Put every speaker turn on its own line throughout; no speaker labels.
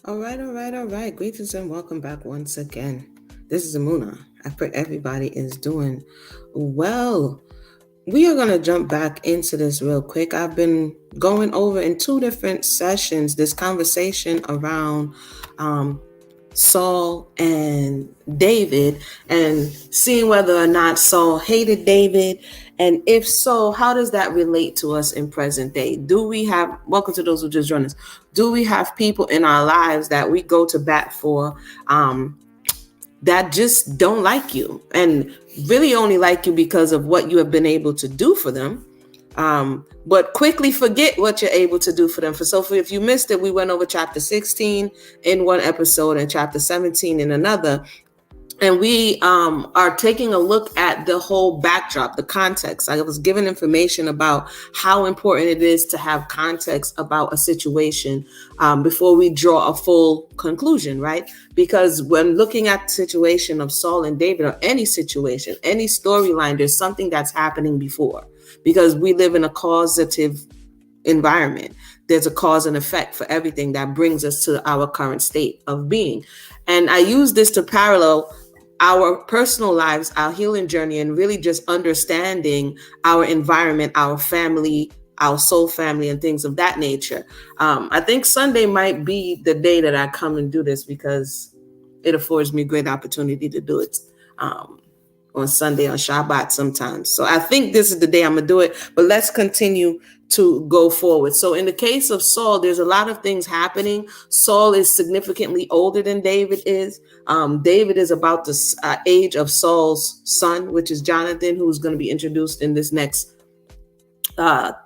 All right, all right, all right. Greetings and welcome back once again. This is Amuna. I pray everybody is doing well. We are going to jump back into this real quick. I've been going over in two different sessions this conversation around Saul and David and seeing whether or not Saul hated David. And if so, how does that relate to us in present day? Do we have, welcome to those who just joined us, do we have people in our lives that we go to bat for that just don't like you and really only like you because of what you have been able to do for them? But quickly forget what you're able to do for them. If you missed it, we went over chapter 16 in one episode and chapter 17 in another. And we are taking a look at the whole backdrop, the context. I was given information about how important it is to have context about a situation before we draw a full conclusion, right? Because when looking at the situation of Saul and David, or any situation, any storyline, there's something that's happening before. Because we live in a causative environment. There's a cause and effect for everything that brings us to our current state of being. And I use this to parallel our personal lives, our healing journey, and really just understanding our environment, our family, our soul family, and things of that nature. I think Sunday might be the day that I come and do this because it affords me a great opportunity to do it on Sunday, on Shabbat sometimes. So I think this is the day I'm going to do it, but let's continue to go forward. So in the case of Saul, there's a lot of things happening. Saul is significantly older than David is. David is about the age of Saul's son, which is Jonathan, who's going to be introduced in this next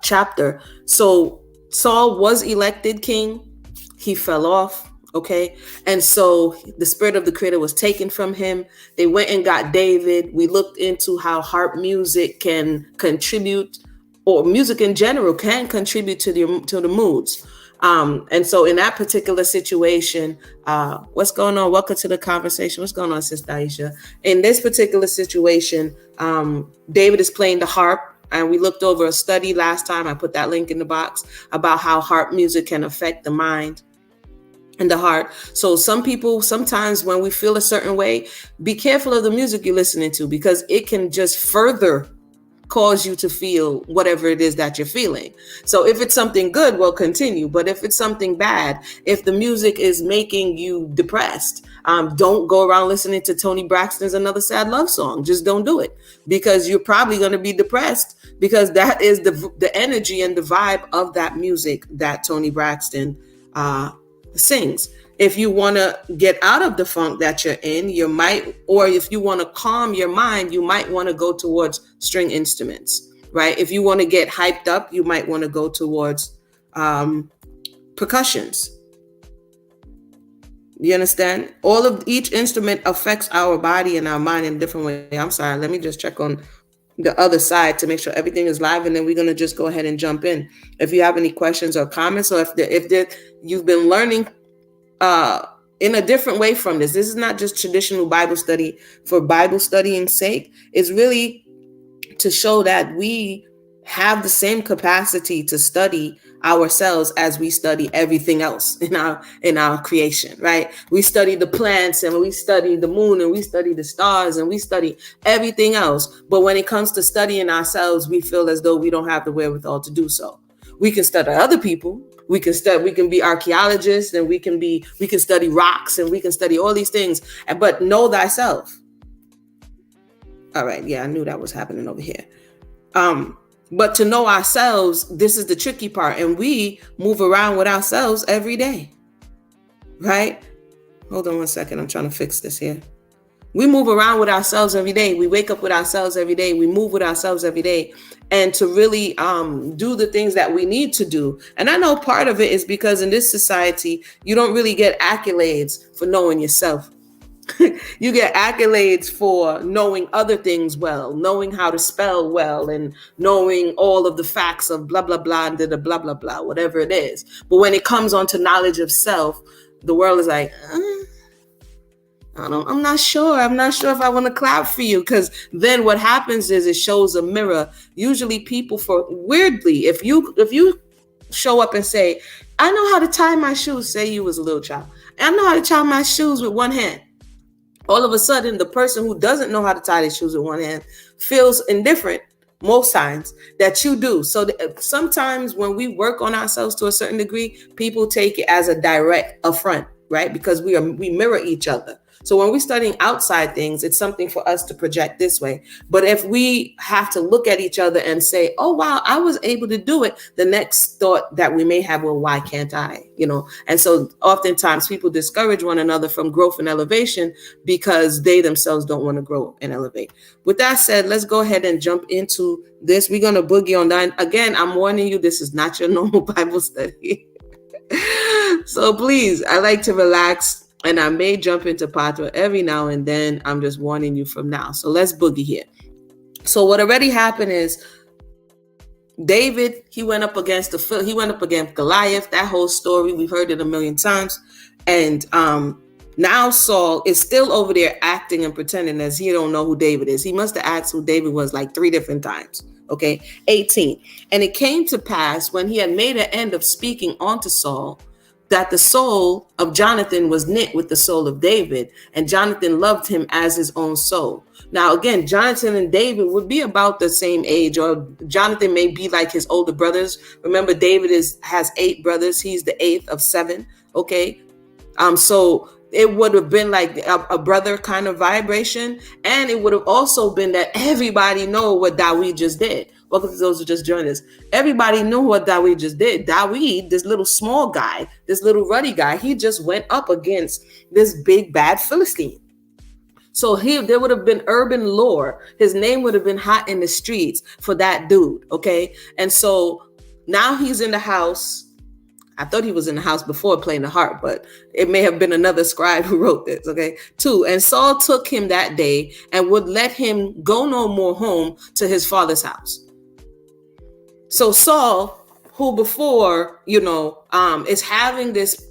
chapter. So Saul was elected king. He fell off. Okay. And so the spirit of the creator was taken from him. They went and got David. We looked into how harp music can contribute, or music in general can contribute to the moods. And so in that particular situation, what's going on? Welcome to the conversation. What's going on, Sister Aisha? In this particular situation, David is playing the harp. And we looked over a study last time. I put that link in the box about how harp music can affect the mind and the heart. So some people, sometimes when we feel a certain way, be careful of the music you're listening to, because it can just further cause you to feel whatever it is that you're feeling. So if it's something good, well, continue. But if it's something bad, if the music is making you depressed, don't go around listening to Toni Braxton's Another Sad Love Song. Just don't do it, because you're probably going to be depressed, because that is the energy and the vibe of that music that Toni Braxton sings. If you want to get out of the funk that you're in, you might, or if you want to calm your mind, you might want to go towards string instruments, right? If you want to get hyped up, you might want to go towards percussions. You understand? Each instrument affects our body and our mind in a different way. I'm sorry, let me just check on the other side to make sure everything is live, and then we're going to just go ahead and jump in. If you have any questions or comments, or if you've been learning in a different way from this is not just traditional Bible study for Bible studying's sake. It's really to show that we have the same capacity to study ourselves as we study everything else in our creation, right? We study the plants, and we study the moon, and we study the stars, and we study everything else. But when it comes to studying ourselves, we feel as though we don't have the wherewithal to do so. We can study other people. We can be archaeologists, and we can study rocks, and we can study all these things, but know thyself. All right. Yeah, I knew that was happening over here. But to know ourselves, this is the tricky part. And we move around with ourselves every day, right? Hold on one second. I'm trying to fix this here. We move around with ourselves every day. We wake up with ourselves every day. We move with ourselves every day. And to really do the things that we need to do. And I know part of it is because in this society, you don't really get accolades for knowing yourself. You get accolades for knowing other things well, knowing how to spell well, and knowing all of the facts of blah, blah, blah, and the blah, blah, blah, whatever it is. But when it comes on to knowledge of self, the world is like, I'm not sure. I'm not sure if I want to clap for you, because then what happens is it shows a mirror. Usually people if you show up and say, I know how to tie my shoes, say you was a little child, I know how to tie my shoes with one hand. All of a sudden, the person who doesn't know how to tie their shoes with one hand feels indifferent most times that you do. So sometimes when we work on ourselves to a certain degree, people take it as a direct affront, right? Because we mirror each other. So when we're studying outside things, it's something for us to project this way. But if we have to look at each other and say, oh, wow, I was able to do it, the next thought that we may have, well, why can't I? And so oftentimes people discourage one another from growth and elevation because they themselves don't want to grow and elevate. With that said, let's go ahead and jump into this. We're going to boogie on that. Again, I'm warning you, this is not your normal Bible study. So please, I like to relax. And I may jump into Patra every now and then. I'm just warning you from now. So let's boogie here. So what already happened is David, he went up against Goliath. That whole story, we've heard it a million times. And now Saul is still over there acting and pretending as he don't know who David is. He must have asked who David was like 3 different times. Okay, 18. And it came to pass when he had made an end of speaking unto Saul, that the soul of Jonathan was knit with the soul of David, and Jonathan loved him as his own soul. Now, again, Jonathan and David would be about the same age, or Jonathan may be like his older brothers. Remember, David has 8 brothers. He's the 8th of 7. Okay. So it would have been like a brother kind of vibration. And it would have also been that everybody know what Dawid just did. Welcome to those who just joined us. Everybody knew what Dawid just did. Dawid, this little small guy, this little ruddy guy, he just went up against this big bad Philistine. So there would have been urban lore. His name would have been hot in the streets for that dude. Okay. And so now he's in the house. I thought he was in the house before playing the harp, but it may have been another scribe who wrote this. Okay. 2. And Saul took him that day and would let him go no more home to his father's house. So Saul, who before, is having this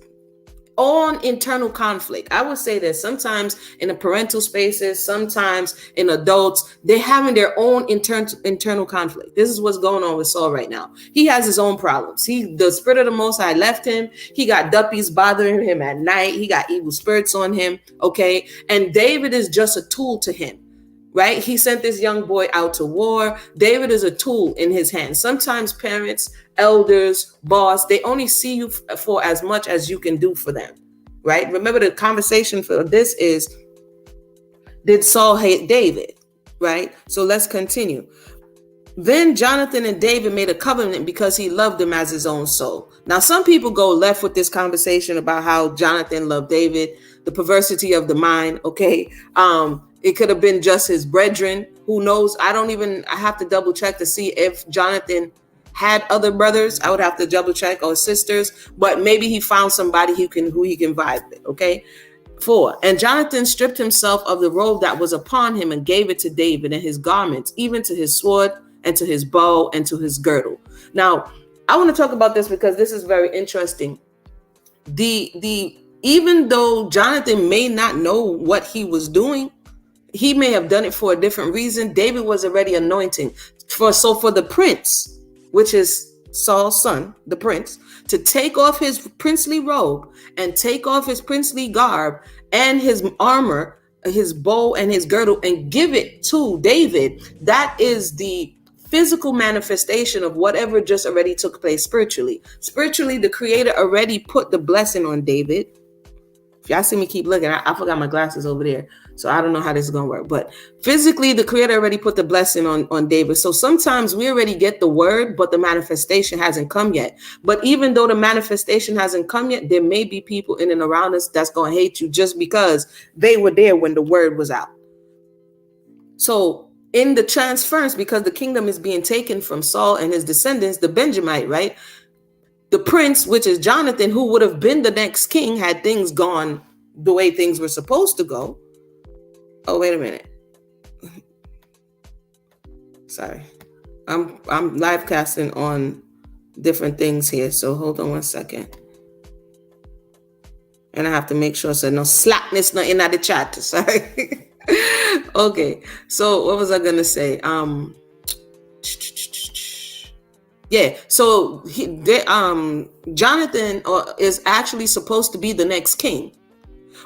own internal conflict. I would say that sometimes in the parental spaces, sometimes in adults, they're having their own internal conflict. This is what's going on with Saul right now. He has his own problems. The spirit of the Most High left him. He got duppies bothering him at night. He got evil spirits on him. Okay. And David is just a tool to him. Right? He sent this young boy out to war. David is a tool in his hands. Sometimes parents, elders, boss, they only see you for as much as you can do for them. Right? Remember, the conversation for this is, did Saul hate David? Right? So let's continue. Then Jonathan and David made a covenant because he loved him as his own soul. Now, some people go left with this conversation about how Jonathan loved David, the perversity of the mind. Okay. It could have been just his brethren. Who knows? I have to double check to see if Jonathan had other brothers. I would have to double check, or sisters, but maybe he found somebody who he can vibe with. Okay. 4. And Jonathan stripped himself of the robe that was upon him and gave it to David, and his garments, even to his sword and to his bow and to his girdle. Now, I want to talk about this because this is very interesting. Even though Jonathan may not know what he was doing, he may have done it for a different reason. David was already anointing for the prince, which is Saul's son, the prince, to take off his princely robe and take off his princely garb and his armor, his bow and his girdle, and give it to David. That is the physical manifestation of whatever just already took place spiritually. Spiritually, the Creator already put the blessing on David. If y'all see me keep looking, I forgot my glasses over there. So I don't know how this is going to work. But physically, the Creator already put the blessing on David. So sometimes we already get the word, but the manifestation hasn't come yet. But even though the manifestation hasn't come yet, there may be people in and around us that's going to hate you just because they were there when the word was out. So in the transference, because the kingdom is being taken from Saul and his descendants, the Benjamite, right? The prince, which is Jonathan, who would have been the next king had things gone the way things were supposed to go. Oh, wait a minute. Sorry. I'm live casting on different things here. So hold on one second. And I have to make sure so no slackness not in the chat. Sorry. Okay. So what was I going to say? Yeah. So Jonathan is actually supposed to be the next king.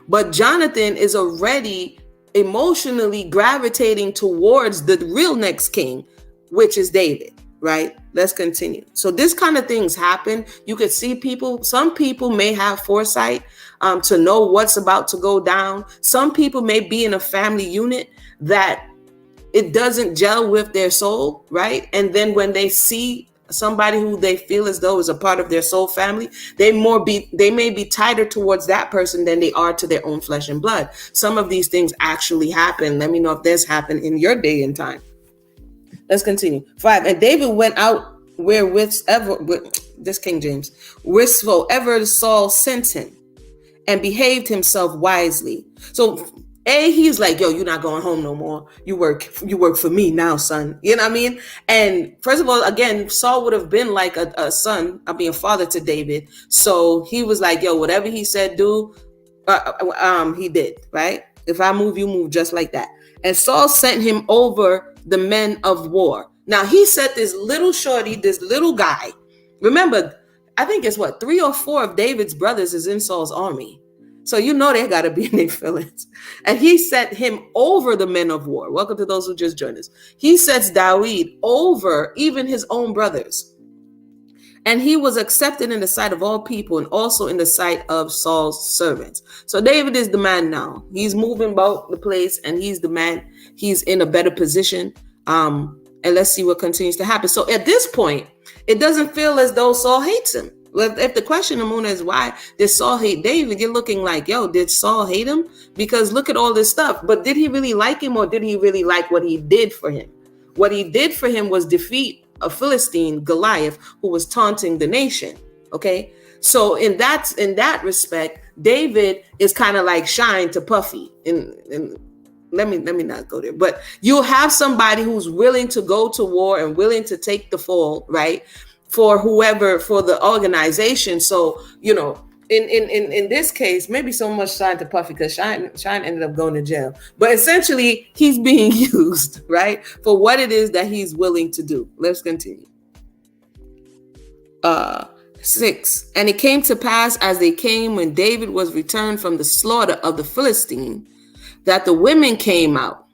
But Jonathan is already emotionally gravitating towards the real next king, which is David, right? Let's continue. So this kind of things happen. You could see some people may have foresight to know what's about to go down. Some people may be in a family unit that it doesn't gel with their soul, right? And then when they see somebody who they feel as though is a part of their soul family, they may be tighter towards that person than they are to their own flesh and blood. Some of these things actually happen. Let me know if this happened in your day and time. Let's continue. 5. And David went out this King James, wheresoever Saul sent him, and behaved himself wisely. So he's like, yo, you're not going home no more. You work for me now, son. You know what I mean? And first of all, again, Saul would have been like a father to David. So he was like, yo, whatever he said, do, he did, right? If I move, you move, just like that. And Saul sent him over the men of war. Now he said this little shorty, this little guy, remember, I think it's 3 or 4 of David's brothers is in Saul's army. So you know they got to be in their feelings. And he set him over the men of war. Welcome to those who just joined us. He sets David over even his own brothers. And he was accepted in the sight of all people and also in the sight of Saul's servants. So David is the man now. He's moving about the place and he's the man. He's in a better position. And let's see what continues to happen. So at this point, it doesn't feel as though Saul hates him. If the question, Amuna, is why did Saul hate David, you're looking like, yo, did Saul hate him? Because look at all this stuff. But did he really like him, or did he really like what he did for him? What he did for him was defeat a Philistine, Goliath, who was taunting the nation. Okay. So in that respect, David is kind of like Shine to Puffy. And let me not go there. But you'll have somebody who's willing to go to war and willing to take the fall, right? For whoever, for the organization. So, you know, in this case, maybe so much Shine to Puffy because Shine ended up going to jail. But essentially, he's being used, right, for what it is that he's willing to do. Let's continue. 6. And it came to pass as they came when David was returned from the slaughter of the Philistine, that the women came out.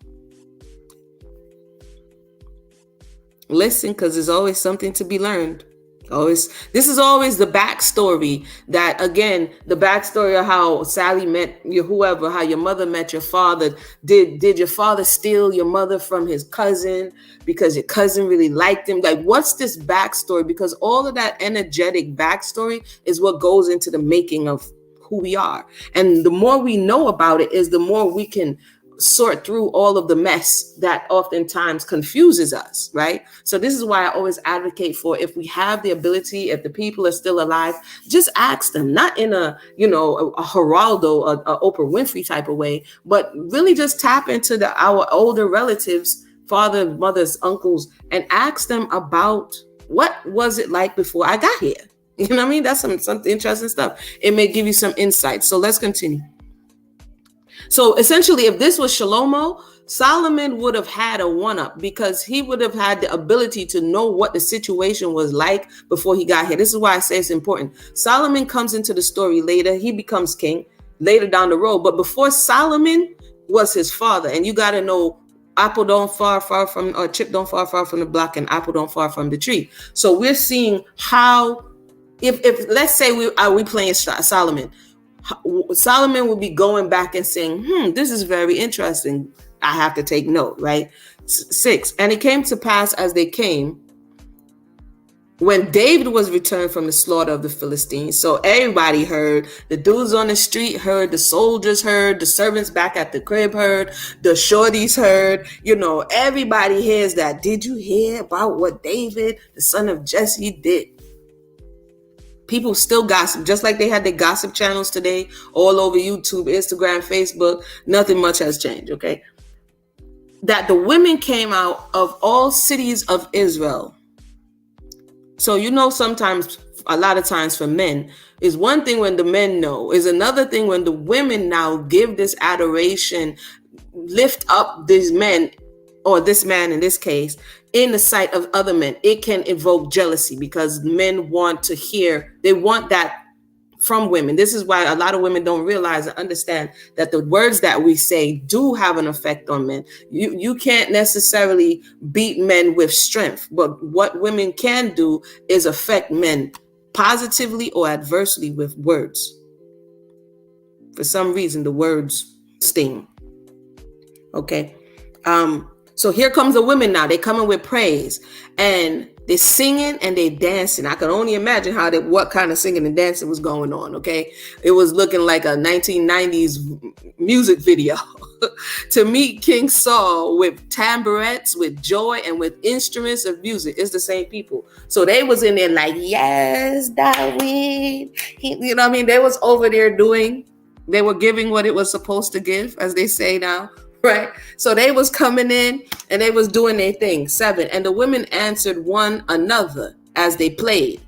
Listen, because there's always something to be learned. This is always the backstory, that again, the backstory of how Sally met how your mother met your father. Did your father steal your mother from his cousin because your cousin really liked him? Like, what's this backstory? Because all of that energetic backstory is what goes into the making of who we are. And the more we know about it is the more we can sort through all of the mess that oftentimes confuses us, right? So this is why I always advocate for, if we have the ability, if the people are still alive, just ask them, not in a Geraldo, a Oprah Winfrey type of way, but really just tap into our older relatives, father, mothers, uncles, and ask them about what was it like before I got here. You know what I mean? That's some interesting stuff. It may give you some insight. So let's continue. So essentially, if this was Shlomo, Solomon would have had a one-up because he would have had the ability to know what the situation was like before he got here. This is why I say it's important. Solomon comes into the story later. He becomes king later down the road. But before Solomon was his father, and you got to know, apple don't far from, or chip don't far from the block, and apple don't far from the tree. So we're seeing how, if let's say we playing Solomon, Solomon would be going back and saying, this is very interesting. I have to take note, right? 6. And it came to pass as they came, when David was returned from the slaughter of the Philistines. So everybody heard, the dudes on the street heard, the soldiers heard, the servants back at the crib heard, the shorties heard, everybody hears that. Did you hear about what David, the son of Jesse, did? People still gossip, just like they had their gossip channels today, all over YouTube, Instagram, Facebook. Nothing much has changed, okay? That the women came out of all cities of Israel. So, sometimes, a lot of times for men, is one thing when the men know, is another thing when the women now give this adoration, lift up these men, or this man in this case, in the sight of other men. It can evoke jealousy because men want to hear, they want that from women. This is why a lot of women don't realize and understand that the words that we say do have an effect on men. You can't necessarily beat men with strength, but what women can do is affect men positively or adversely with words. For some reason, the words sting. Okay. So here comes the women now. They coming with praise, and they're singing and they dancing. I can only imagine what kind of singing and dancing was going on. Okay. It was looking like a 1990s music video to meet King Saul with tabourets, with joy, and with instruments of music. It's the same people. So they was in there like, yes, David. You know what I mean? They was over there they were giving what it was supposed to give, as they say now. Right. So they was coming in and they was doing their thing. 7. And the women answered one another as they played.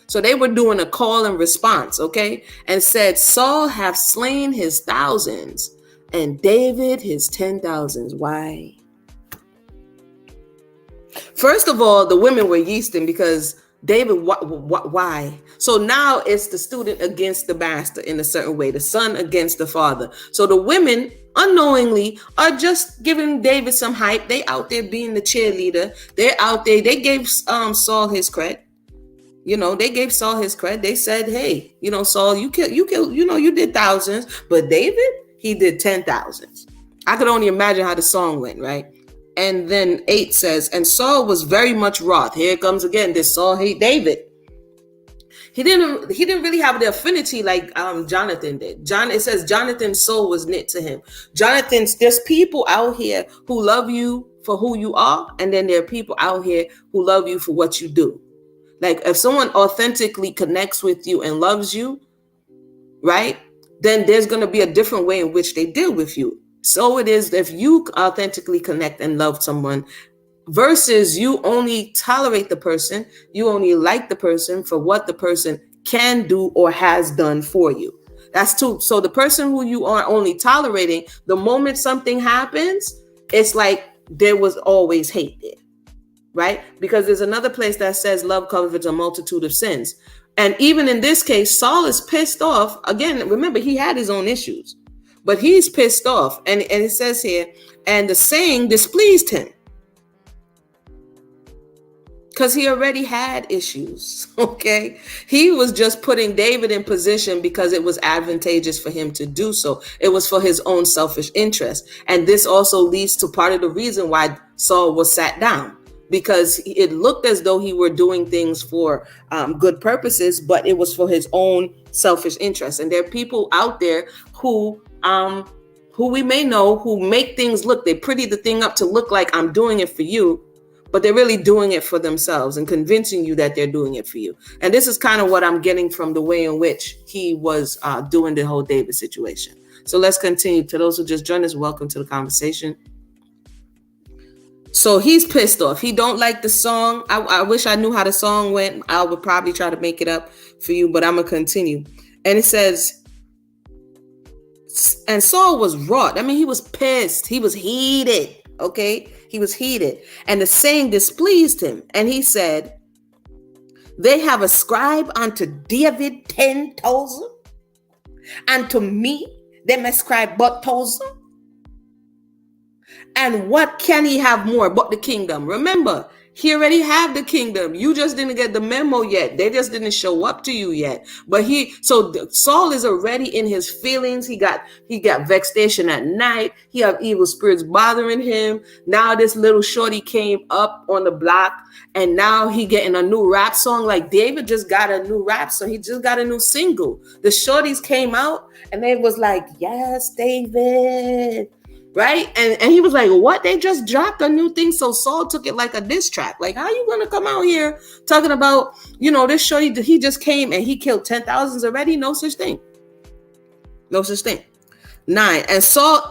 So they were doing a call and response. Okay. And said, Saul hath slain his thousands and David his 10,000s. Why? First of all, the women were yeasting because David, why? So now it's the student against the master in a certain way, the son against the father. So the women unknowingly are just giving David some hype. They out there being the cheerleader. They're out there. They gave Saul his credit. They gave Saul his credit. They said, hey, Saul, you killed, you did thousands, but David, he did 10,000s. I could only imagine how the song went, right? And then 8 says, and Saul was very much wroth. Here it comes again. This Saul hate David. He didn't really have the affinity like Jonathan did. It says Jonathan's soul was knit to him. There's people out here who love you for who you are, and then there are people out here who love you for what you do. Like if someone authentically connects with you and loves you, right? Then there's going to be a different way in which they deal with you. So it is if you authentically connect and love someone versus you only tolerate the person, you only like the person for what the person can do or has done for you. That's too. So the person who you are only tolerating, the moment something happens, it's like there was always hate there, right? Because there's another place that says love covers a multitude of sins. And even in this case, Saul is pissed off. Again, remember, he had his own issues. But he's pissed off. And it says here, and the saying displeased him. Because he already had issues. Okay. He was just putting David in position because it was advantageous for him to do so. It was for his own selfish interest. And this also leads to part of the reason why Saul was sat down. Because it looked as though he were doing things for good purposes, but it was for his own selfish interest. And there are people out there who we may know who make things look, they pretty the thing up to look like I'm doing it for you, but they're really doing it for themselves and convincing you that they're doing it for you. And this is kind of what I'm getting from the way in which he was doing the whole David situation. So let's continue. To those who just joined us, welcome to the conversation. So he's pissed off. He don't like the song. I wish I knew how the song went. I would probably try to make it up for you, but I'm going to continue. And it says, and Saul was wroth. I mean, he was pissed. He was heated. Okay. He was heated. And the saying displeased him. And he said, they have ascribed unto David 10,000. And to me, them ascribe but 1,000. And what can he have more but the kingdom? Remember, he already have the kingdom. You just didn't get the memo yet. They just didn't show up to you yet. But Saul is already in his feelings. He got vexation at night. He have evil spirits bothering him. Now this little shorty came up on the block, and now he getting a new rap song. Like David just got a new rap song. He just got a new single. The shorties came out and they was like, yes, David. Right. And he was like, what? They just dropped a new thing. So Saul took it like a diss track. Like, how you going to come out here talking about, this shorty, he just came and he killed 10,000s already? No such thing. No such thing. 9. And Saul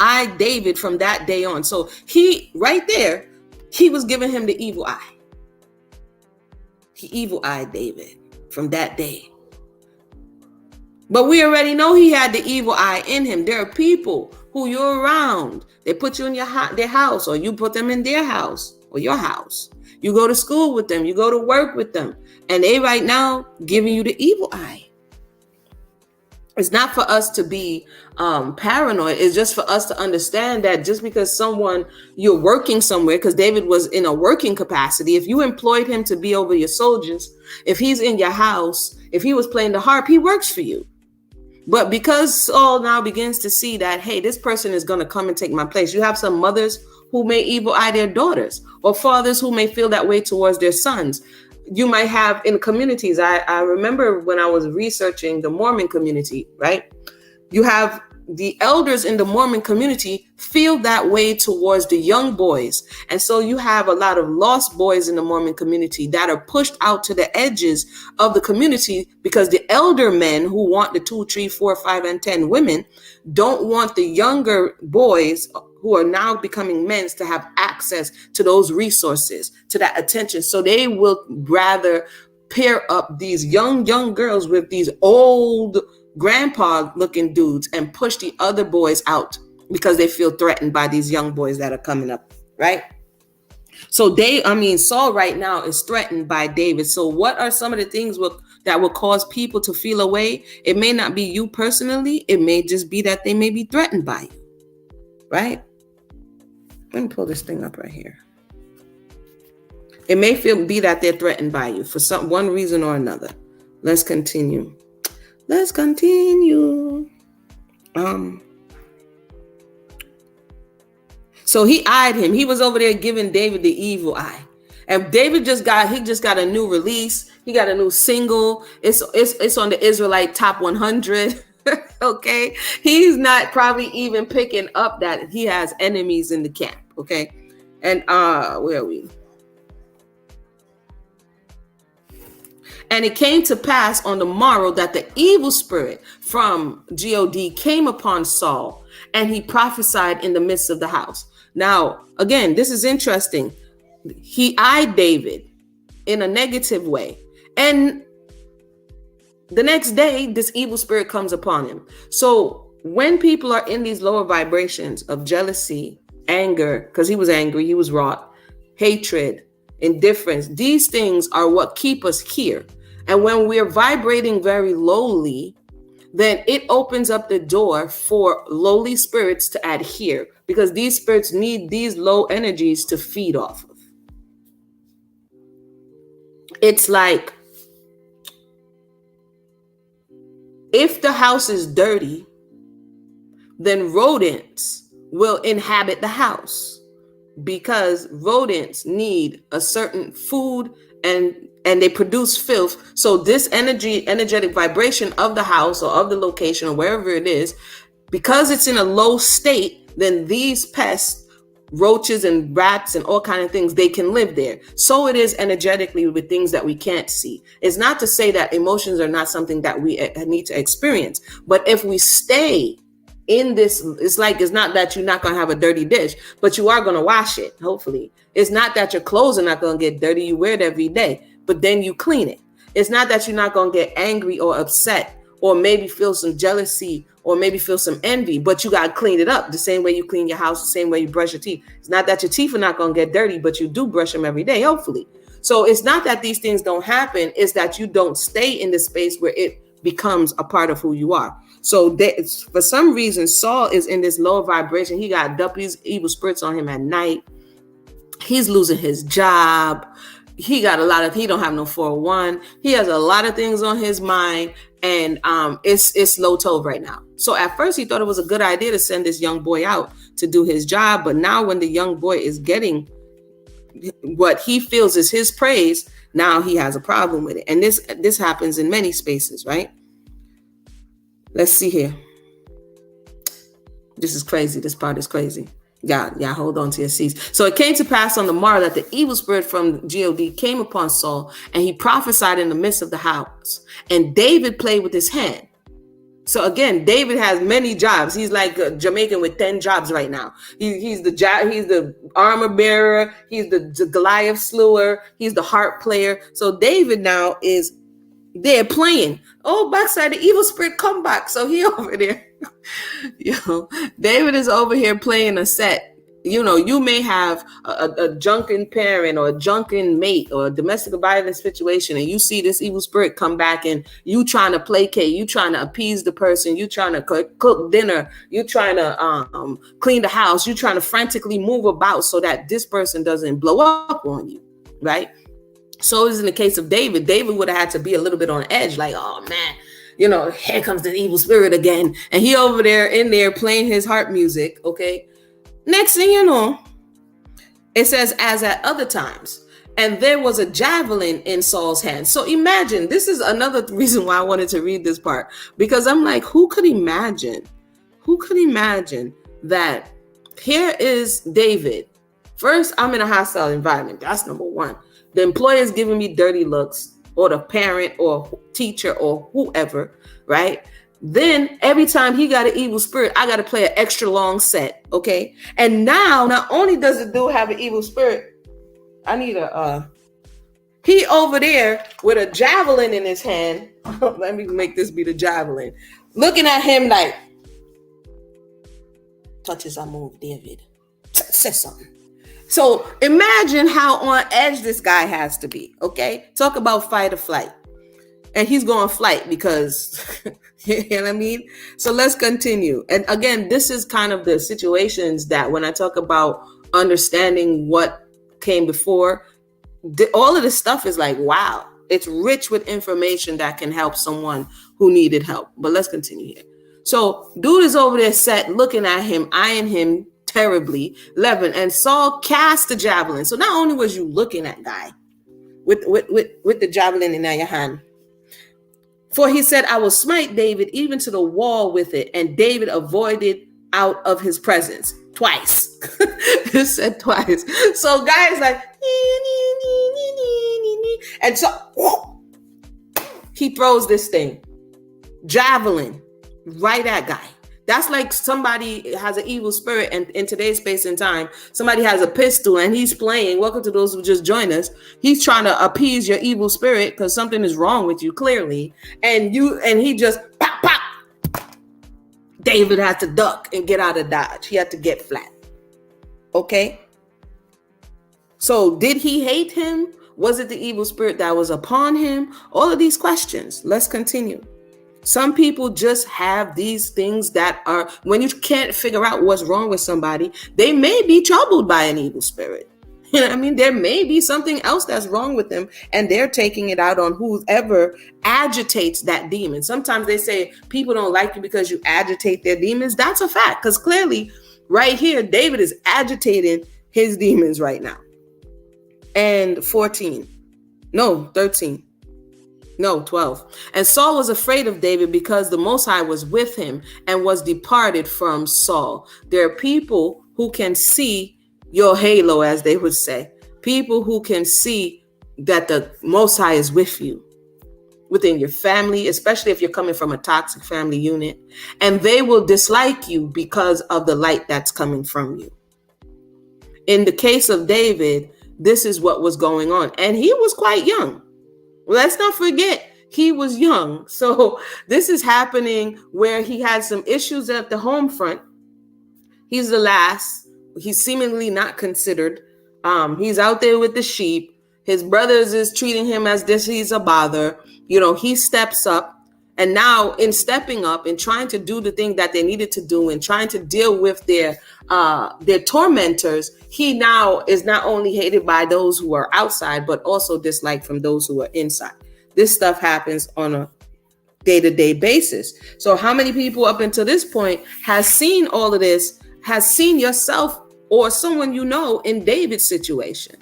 eyed David from that day on. So he right there, he was giving him the evil eye. He evil eyed David from that day. But we already know he had the evil eye in him. There are people who you're around. They put you in their house, or you put them in their house or your house. You go to school with them. You go to work with them. And they right now giving you the evil eye. It's not for us to be paranoid. It's just for us to understand that just because you're working somewhere, because David was in a working capacity, if you employed him to be over your soldiers, if he's in your house, if he was playing the harp, he works for you. But because Saul now begins to see that, hey, this person is going to come and take my place. You have some mothers who may evil eye their daughters, or fathers who may feel that way towards their sons. You might have in communities. I remember when I was researching the Mormon community, right? You have the elders in the Mormon community feel that way towards the young boys. And so you have a lot of lost boys in the Mormon community that are pushed out to the edges of the community because the elder men who want the 2, 3, 4, 5, and 10 women don't want the younger boys who are now becoming men to have access to those resources, to that attention. So they will rather pair up these young girls with these old grandpa looking dudes and push the other boys out because they feel threatened by these young boys that are coming up, right? So Saul right now is threatened by David. So what are some of the things that will cause people to feel away? It may not be you personally. It may just be that they may be threatened by you, right? Let me pull this thing up right here. It may be that they're threatened by you for one reason or another. Let's continue. So he eyed him. He was over there giving David the evil eye. And David just got a new release. He got a new single. It's on the Israelite Top 100. Okay. He's not probably even picking up that he has enemies in the camp. Okay. And where are we? And it came to pass on the morrow that the evil spirit from God came upon Saul, and he prophesied in the midst of the house. Now, again, this is interesting. He eyed David in a negative way. And the next day, this evil spirit comes upon him. So when people are in these lower vibrations of jealousy, anger, because he was angry, he was wrought, hatred, indifference, these things are what keep us here. And when we're vibrating very lowly, then it opens up the door for lowly spirits to adhere, because these spirits need these low energies to feed off of. It's like if the house is dirty, then rodents will inhabit the house, because rodents need a certain food and they produce filth. So this energetic vibration of the house or of the location or wherever it is, because it's in a low state, then these pests, roaches and rats and all kinds of things, they can live there. So it is energetically with things that we can't see. It's not to say that emotions are not something that we need to experience, but if we stay in this, it's not that you're not going to have a dirty dish, but you are going to wash it, hopefully. It's not that your clothes are not going to get dirty. You wear it every day, but then you clean it. It's not that you're not going to get angry or upset or maybe feel some jealousy or maybe feel some envy, but you got to clean it up the same way you clean your house, the same way you brush your teeth. It's not that your teeth are not going to get dirty, but you do brush them every day, hopefully. So it's not that these things don't happen. It's that you don't stay in the space where it becomes a part of who you are. So for some reason, Saul is in this lower vibration. He got these evil spirits on him at night. He's losing his job. He don't have no 401. He has a lot of things on his mind, and it's low tove right now. So at first he thought it was a good idea to send this young boy out to do his job. But now when the young boy is getting what he feels is his praise, now he has a problem with it. And this happens in many spaces, right? Let's see here. This is crazy. This part is crazy. Yeah, hold on to your seats. So it came to pass on the morrow that the evil spirit from God came upon Saul, and he prophesied in the midst of the house. And David played with his hand. So again, David has many jobs. He's like a Jamaican with 10 jobs right now. He's the armor bearer. He's the Goliath slewer. He's the harp player. So David now is there playing. Oh, backside, the evil spirit come back. So he over there. David is over here playing a set You may have a drunken parent or a drunken mate or a domestic violence situation, and you see this evil spirit come back, and you trying to placate, you trying to appease the person, you trying to cook dinner, you trying to clean the house, you trying to frantically move about so that this person doesn't blow up on you, right? So as in the case of David would have had to be a little bit on edge, like, oh man, here comes the evil spirit again, and he over there in there playing his harp music, okay? Next thing you know, it says, as at other times, and there was a javelin in Saul's hand. So imagine, this is another reason why I wanted to read this part, because I'm like, who could imagine that here is David. First, I'm in a hostile environment. That's number one. The employer is giving me dirty looks, or the parent or teacher or whoever, right? Then every time he got an evil spirit, I got to play an extra long set, okay? And now, not only does the dude have an evil spirit, I need he over there with a javelin in his hand. Let me make this be the javelin. Looking at him like, touches I move, David. Say something. So imagine how on edge this guy has to be, okay? Talk about fight or flight. And he's going flight because, you know what I mean? So let's continue. And again, this is kind of the situations that when I talk about understanding what came before, all of this stuff is like, wow, it's rich with information that can help someone who needed help. But let's continue here. So dude is over there set, looking at him, eyeing him terribly. 11, and Saul cast the javelin. So not only was you looking at guy with the javelin in your hand, for he said, I will smite David even to the wall with it. And David avoided out of his presence. Twice. It said twice. So guys like, and so he throws this thing, javelin, right at guy. That's like somebody has an evil spirit, and in today's space and time, somebody has a pistol and he's playing. Welcome to those who just joined us. He's trying to appease your evil spirit because something is wrong with you, clearly. And he just pop, pop. David had to duck and get out of dodge. He had to get flat. Okay. So did he hate him? Was it the evil spirit that was upon him? All of these questions. Let's continue. Some people just have these things that are, when you can't figure out what's wrong with somebody, they may be troubled by an evil spirit. You know what I mean? There may be something else that's wrong with them, and they're taking it out on whoever agitates that demon. Sometimes they say people don't like you because you agitate their demons. That's a fact, because clearly right here, David is agitating his demons right now. And 13. No, 12. And Saul was afraid of David because the Most High was with him and was departed from Saul. There are people who can see your halo, as they would say. People who can see that the Most High is with you within your family, especially if you're coming from a toxic family unit. And they will dislike you because of the light that's coming from you. In the case of David, this is what was going on. And he was quite young. Let's not forget, he was young. So this is happening where he had some issues at the home front. He's the last. He's seemingly not considered. He's out there with the sheep. His brothers is treating him as this. He's a bother. He steps up. And now in stepping up and trying to do the thing that they needed to do and trying to deal with their tormentors, he now is not only hated by those who are outside, but also disliked from those who are inside. This stuff happens on a day-to-day basis. So how many people up until this point has seen all of this, has seen yourself or someone in David's situation,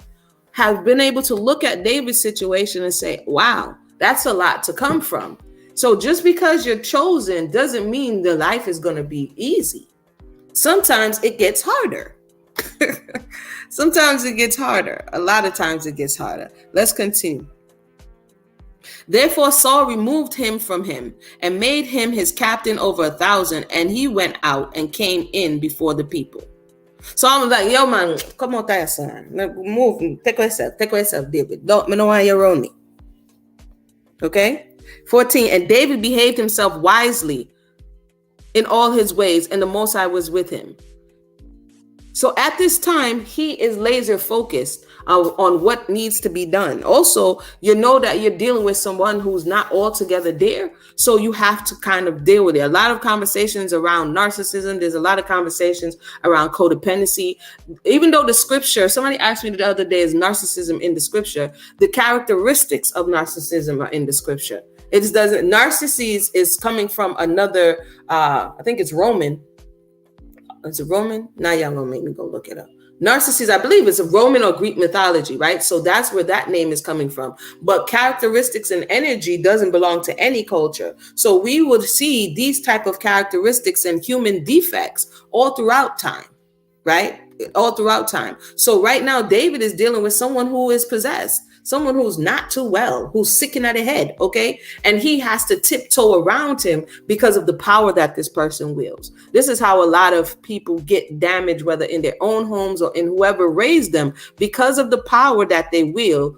have been able to look at David's situation and say, wow, that's a lot to come from. So just because you're chosen doesn't mean the life is going to be easy. Sometimes it gets harder. Sometimes it gets harder. A lot of times it gets harder. Let's continue. Therefore Saul removed him from him and made him his captain over 1,000. And he went out and came in before the people. So I'm like, yo man, come on, son. Move, take yourself, David. Don't want you around me. Okay. 14, and David behaved himself wisely in all his ways, and the Most High was with him. So at this time, he is laser focused on what needs to be done. Also, you know that you're dealing with someone who's not altogether there. So you have to kind of deal with it. A lot of conversations around narcissism. There's a lot of conversations around codependency. Even though the scripture, somebody asked me the other day, is narcissism in the scripture? The characteristics of narcissism are in the scripture. It doesn't, narcissism is coming from another, I think it's Roman. Is it Roman? Now y'all gonna make me go look it up. Narcissus, I believe it's a Roman or Greek mythology, right? So that's where that name is coming from. But characteristics and energy doesn't belong to any culture. So we would see these type of characteristics and human defects all throughout time, right? All throughout time. So right now, David is dealing with someone who is possessed, someone who's not too well, who's sicking at the head, okay? And he has to tiptoe around him because of the power that this person wields. This is how a lot of people get damaged, whether in their own homes or in whoever raised them, because of the power that they wield,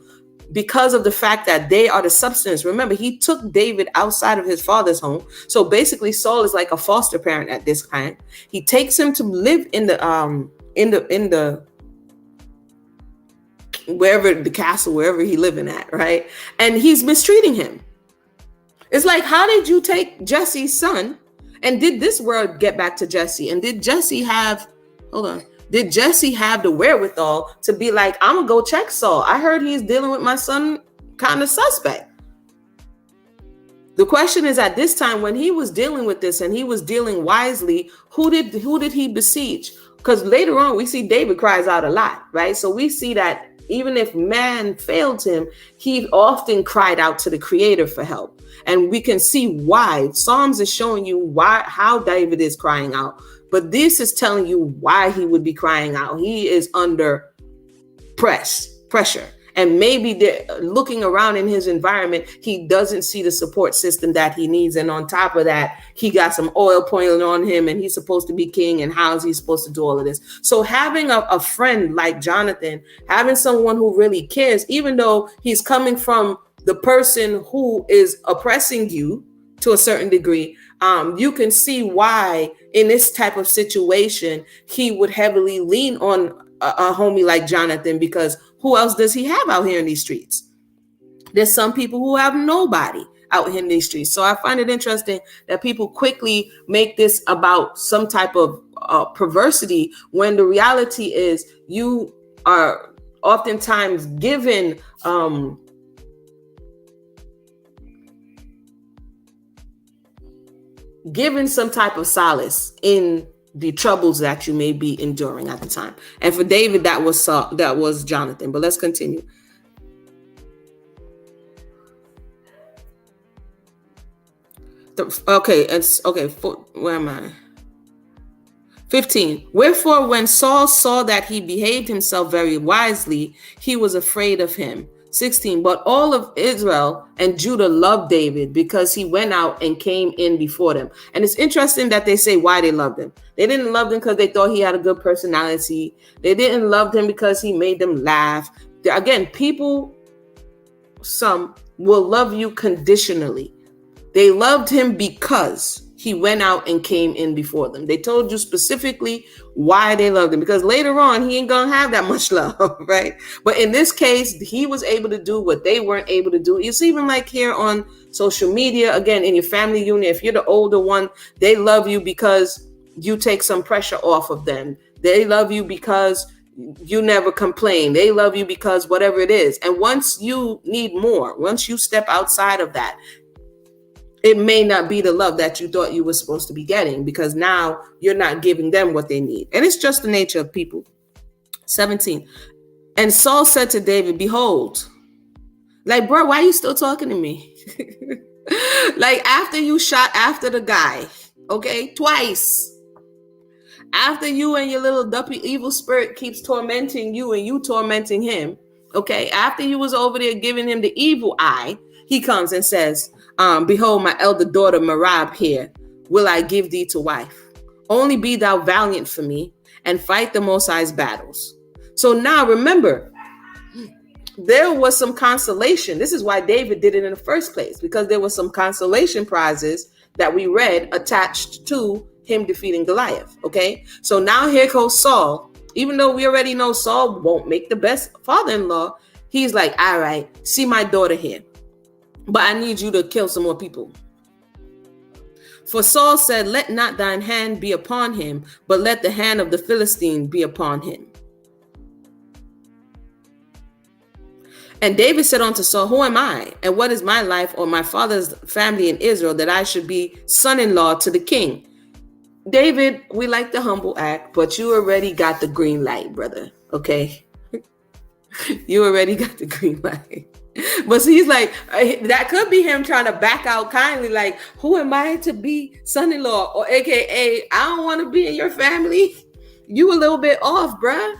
because of the fact that they are the substance. Remember, he took David outside of his father's home. So basically, Saul is like a foster parent at this time. He takes him to live in the wherever the castle, wherever he living at, right? And he's mistreating him. It's like, how did you take Jesse's son? And did this word get back to Jesse? And did Jesse have the wherewithal to be like, I'm gonna go check Saul. I heard he's dealing with my son, kind of suspect. The question is, at this time, when he was dealing with this and he was dealing wisely, who did he beseech? Because later on, we see David cries out a lot, right? So we see that even if man failed him, he often cried out to the Creator for help. And we can see why. Psalms is showing you how David is crying out. But this is telling you why he would be crying out. He is under pressure. And maybe looking around in his environment, he doesn't see the support system that he needs. And on top of that, he got some oil pouring on him and he's supposed to be king. And how is he supposed to do all of this? So having a friend like Jonathan, having someone who really cares, even though he's coming from the person who is oppressing you to a certain degree, you can see why in this type of situation, he would heavily lean on a homie like Jonathan, because who else does he have out here in these streets? There's some people who have nobody out here in these streets. So I find it interesting that people quickly make this about some type of perversity, when the reality is you are oftentimes given some type of solace in the troubles that you may be enduring at the time. And for David, that was Jonathan. But let's continue. Where am I? 15. Wherefore, when Saul saw that he behaved himself very wisely, he was afraid of him. 16. But all of Israel and Judah loved David because he went out and came in before them. And it's interesting that they say why they loved him. They didn't love him because they thought he had a good personality. They didn't love him because he made them laugh. Again, some will love you conditionally. They loved him because he went out and came in before them. They told you specifically why they loved him, because later on, he ain't going to have that much love, right? But in this case, he was able to do what they weren't able to do. It's even like here on social media, again, in your family unit, if you're the older one, they love you because you take some pressure off of them. They love you because you never complain. They love you because whatever it is. And once you need more, once you step outside of that, it may not be the love that you thought you were supposed to be getting, because now you're not giving them what they need. And it's just the nature of people. 17. And Saul said to David, behold, like, bro, why are you still talking to me? Like, after you shot after the guy, okay, twice. After you and your little dumpy evil spirit keeps tormenting you and you tormenting him, okay, after you was over there giving him the evil eye, he comes and says, behold, my elder daughter Merab here, will I give thee to wife. Only be thou valiant for me and fight the Most High's battles. So now remember, there was some consolation. This is why David did it in the first place, because there was some consolation prizes that we read attached to him defeating Goliath. Okay, so now here goes Saul Even though we already know Saul won't make the best father-in-law, he's like, all right, see my daughter here, but I need you to kill some more people. For Saul said, let not thine hand be upon him, but let the hand of the Philistine be upon him. And David said unto Saul, who am I? And what is my life or my father's family in Israel that I should be son-in-law to the king? David, we like the humble act, but you already got the green light, brother. Okay? You already got the green light. But see, he's like, that could be him trying to back out kindly, like, who am I to be son-in-law? Or AKA, I don't want to be in your family. You a little bit off, bruh.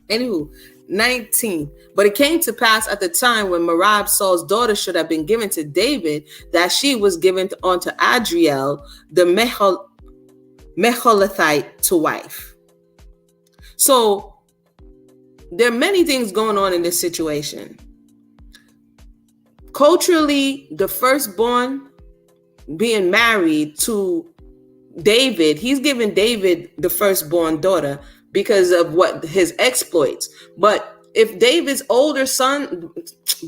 Anywho, 19. But it came to pass at the time when Merab, Saul's daughter, should have been given to David, that she was given unto Adriel, the Mecholethite, to wife. So there are many things going on in this situation. Culturally, the firstborn being married to David, he's given David the firstborn daughter because of what his exploits. But if David's older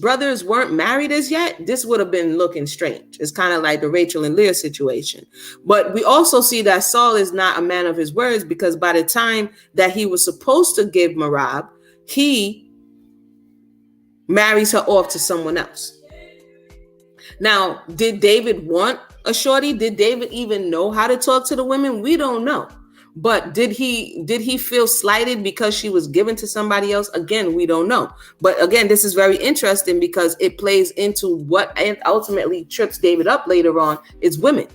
brothers weren't married as yet, this would have been looking strange. It's kind of like the Rachel and Leah situation. But we also see that Saul is not a man of his words, because by the time that he was supposed to give Merab, he marries her off to someone else. Now, did David want a shorty? Did David even know how to talk to the women? We don't know. But did he feel slighted because she was given to somebody else? Again, we don't know. But again, this is very interesting because it plays into what ultimately trips David up later on is women.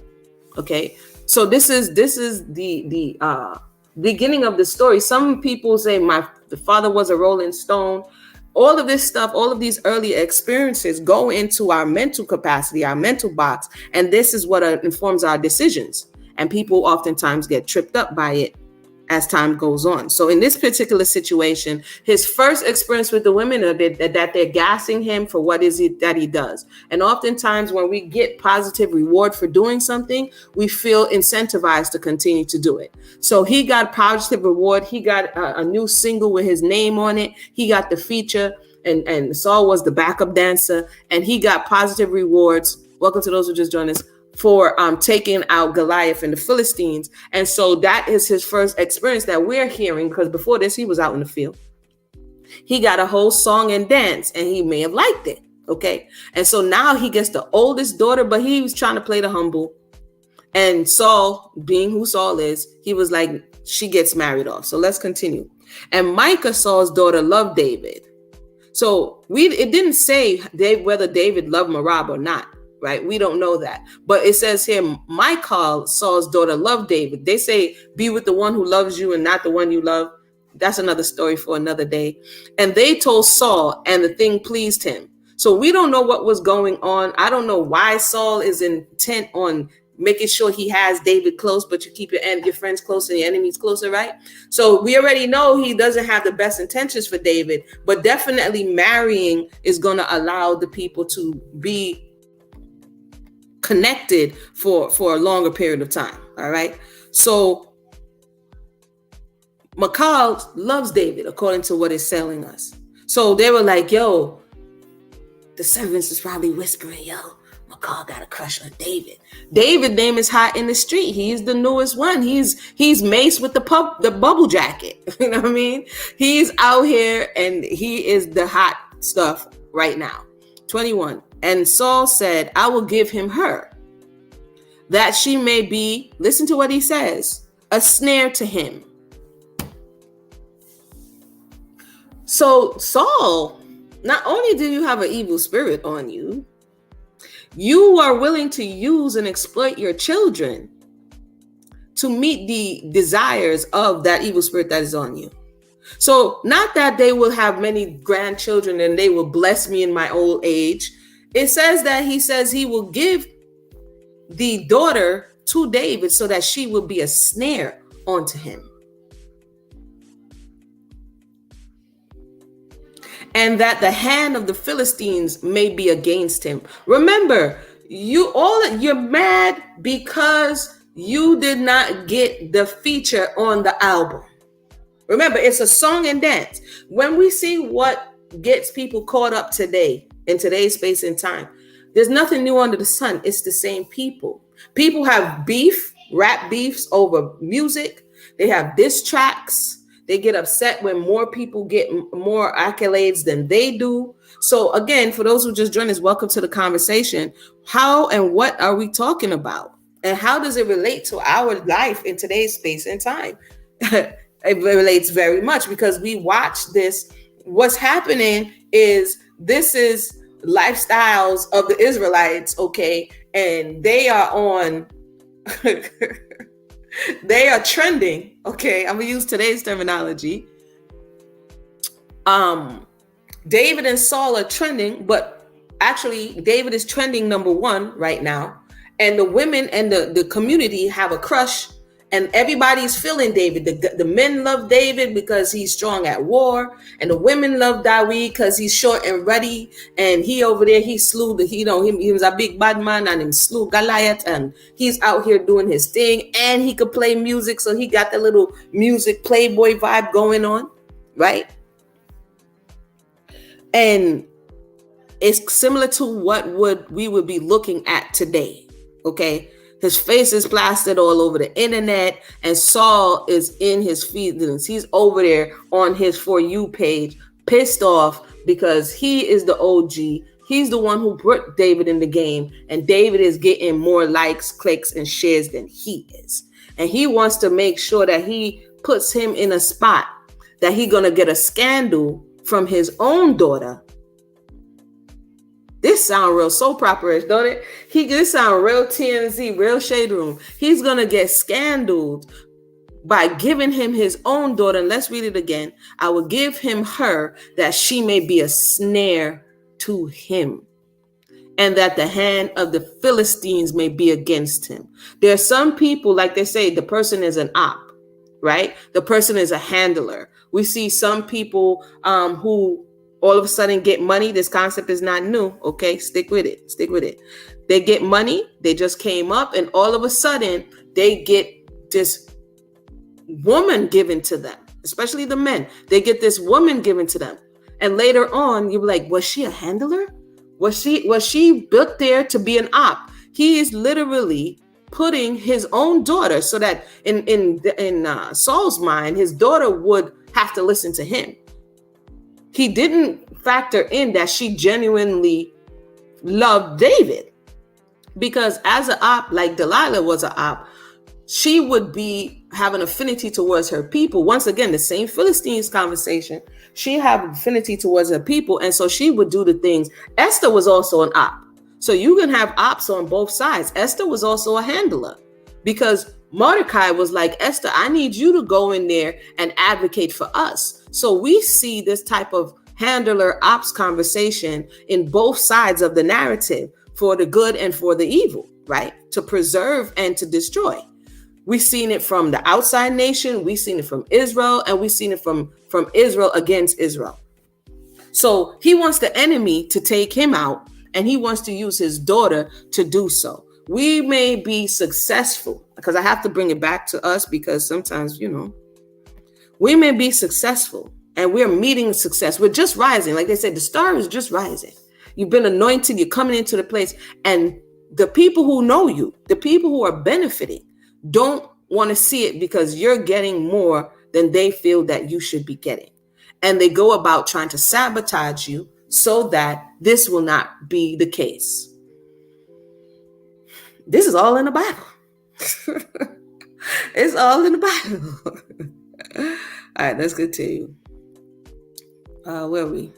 Okay, so this is the beginning of the story. Some people say the father was a rolling stone. All of this stuff, all of these early experiences go into our mental capacity, our mental box, and this is what informs our decisions. And people oftentimes get tripped up by it as time goes on. So in this particular situation, his first experience with the women are that they're gassing him for what is it that he does. And oftentimes when we get positive reward for doing something, we feel incentivized to continue to do it. So he got positive reward. He got a new single with his name on it. He got the feature, and Saul was the backup dancer, and he got positive rewards. Welcome to those who just joined us. For taking out Goliath and the Philistines. And so that is his first experience that we're hearing, because before this, he was out in the field. He got a whole song and dance, and he may have liked it. Okay. And so now he gets the oldest daughter, but he was trying to play the humble. And Saul, being who Saul is, he was like, she gets married off. So let's continue. And Micah, Saul's daughter, loved David. So it didn't say whether David loved Merab or not. Right? We don't know that. But it says here, Michal, Saul's daughter, loved David. They say, be with the one who loves you and not the one you love. That's another story for another day. And they told Saul, and the thing pleased him. So we don't know what was going on. I don't know why Saul is intent on making sure he has David close, but you keep your friends close and your enemies closer, right? So we already know he doesn't have the best intentions for David, but definitely marrying is going to allow the people to be connected for a longer period of time. All right. So Michal loves David, according to what it's telling us. So they were like, yo, the servants is probably whispering, yo, Michal got a crush on David. David's name is hot in the street. He's the newest one. He's Mace with the bubble jacket. You know what I mean? He's out here and he is the hot stuff right now. 21. And Saul said, I will give him her, that she may be, listen to what he says, a snare to him. So Saul, not only do you have an evil spirit on you, you are willing to use and exploit your children to meet the desires of that evil spirit that is on you. So not that they will have many grandchildren and they will bless me in my old age. It says that he will give the daughter to David so that she will be a snare onto him. And that the hand of the Philistines may be against him. Remember, you're mad because you did not get the feature on the album. Remember, it's a song and dance. When we see what gets people caught up today, in today's space and time, there's nothing new under the sun. It's the same people. People have beef, rap beefs over music. They have diss tracks. They get upset when more people get more accolades than they do. So again, for those who just joined us, welcome to the conversation. How and what are we talking about? And how does it relate to our life in today's space and time? It relates very much because we watch this. What's happening is this is lifestyles of the Israelites, okay? And they are on, they are trending, okay? I'm gonna use today's terminology. David and Saul are trending, but actually David is trending number one right now. And the women and the community have a crush, and everybody's feeling David. The men love David because he's strong at war, and the women love David because he's short and ruddy. And he over there, he slew he was a big bad man, and he slew Goliath, and he's out here doing his thing, and he could play music, so he got the little music playboy vibe going on, right? And it's similar to what we would be looking at today, okay? His face is plastered all over the internet, and Saul is in his feelings. He's over there on his For You page, pissed off because he is the OG. He's the one who put David in the game, and David is getting more likes, clicks, and shares than he is. And he wants to make sure that he puts him in a spot that he's going to get a scandal from his own daughter. This sound real soap opera-ish, don't it? This sound real TMZ, real Shade Room. He's going to get scandaled by giving him his own daughter. And let's read it again. I will give him her that she may be a snare to him, and that the hand of the Philistines may be against him. There are some people, like they say, the person is an op, right? The person is a handler. We see some people who all of a sudden get money. This concept is not new. Okay, stick with it. Stick with it. They get money. They just came up, and all of a sudden they get this woman given to them, especially the men. They get this woman given to them. And later on, you're like, was she a handler? Was she built there to be an op? He is literally putting his own daughter, so that in Saul's mind, his daughter would have to listen to him. He didn't factor in that she genuinely loved David, because as an op, like Delilah was an op, she would be have an affinity towards her people. Once again, the same Philistines conversation. She had affinity towards her people, and so she would do the things. Esther was also an op. So you can have ops on both sides. Esther was also a handler, because Mordecai was like, Esther, I need you to go in there and advocate for us. So we see this type of handler ops conversation in both sides of the narrative, for the good and for the evil, right? To preserve and to destroy. We've seen it from the outside nation. We've seen it from Israel, and we've seen it from Israel against Israel. So he wants the enemy to take him out, and he wants to use his daughter to do so. We may be successful, because I have to bring it back to us, because sometimes, we may be successful and we're meeting success. We're just rising. Like they said, the star is just rising. You've been anointed. You're coming into the place, and the people who know you, the people who are benefiting, don't want to see it because you're getting more than they feel that you should be getting. And they go about trying to sabotage you so that this will not be the case. This is all in the Bible. It's all in the Bible. All right, let's continue. Where are we?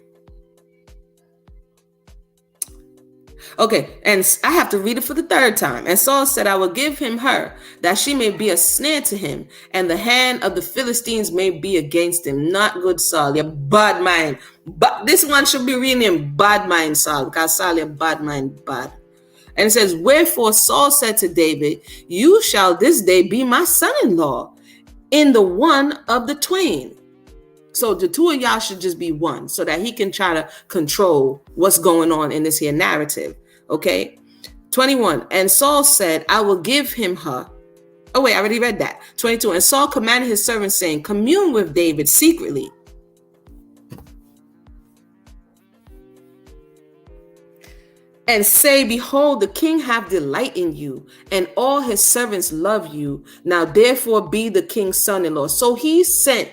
Okay, and I have to read it for the third time. And Saul said, I will give him her, that she may be a snare to him, and the hand of the Philistines may be against him. Not good, Saul, you bad mind. But this one should be reading him bad mind, Saul, because Saul, you bad mind, bad. And it says, wherefore Saul said to David, you shall this day be my son-in-law in the one of the twain. So the two of y'all should just be one, so that he can try to control what's going on in this here narrative. Okay. 21. And Saul said, I will give him her. Oh, wait, I already read that. 22. And Saul commanded his servants, saying, commune with David secretly. And say, behold, the king hath delight in you, and all his servants love you. Now therefore be the king's son-in-law. So he sent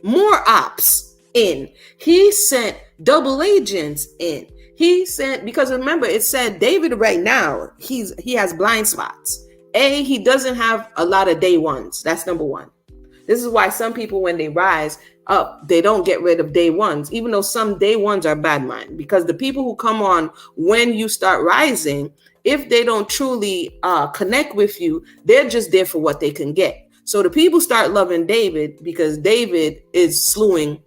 more ops in. He sent double agents in. He sent, because remember, it said David right now, he has blind spots. He doesn't have a lot of day ones. That's number one. This is why some people, when they rise up, they don't get rid of day ones, even though some day ones are bad mind. Because the people who come on when you start rising, if they don't truly connect with you, they're just there for what they can get. So the people start loving David because David is slewing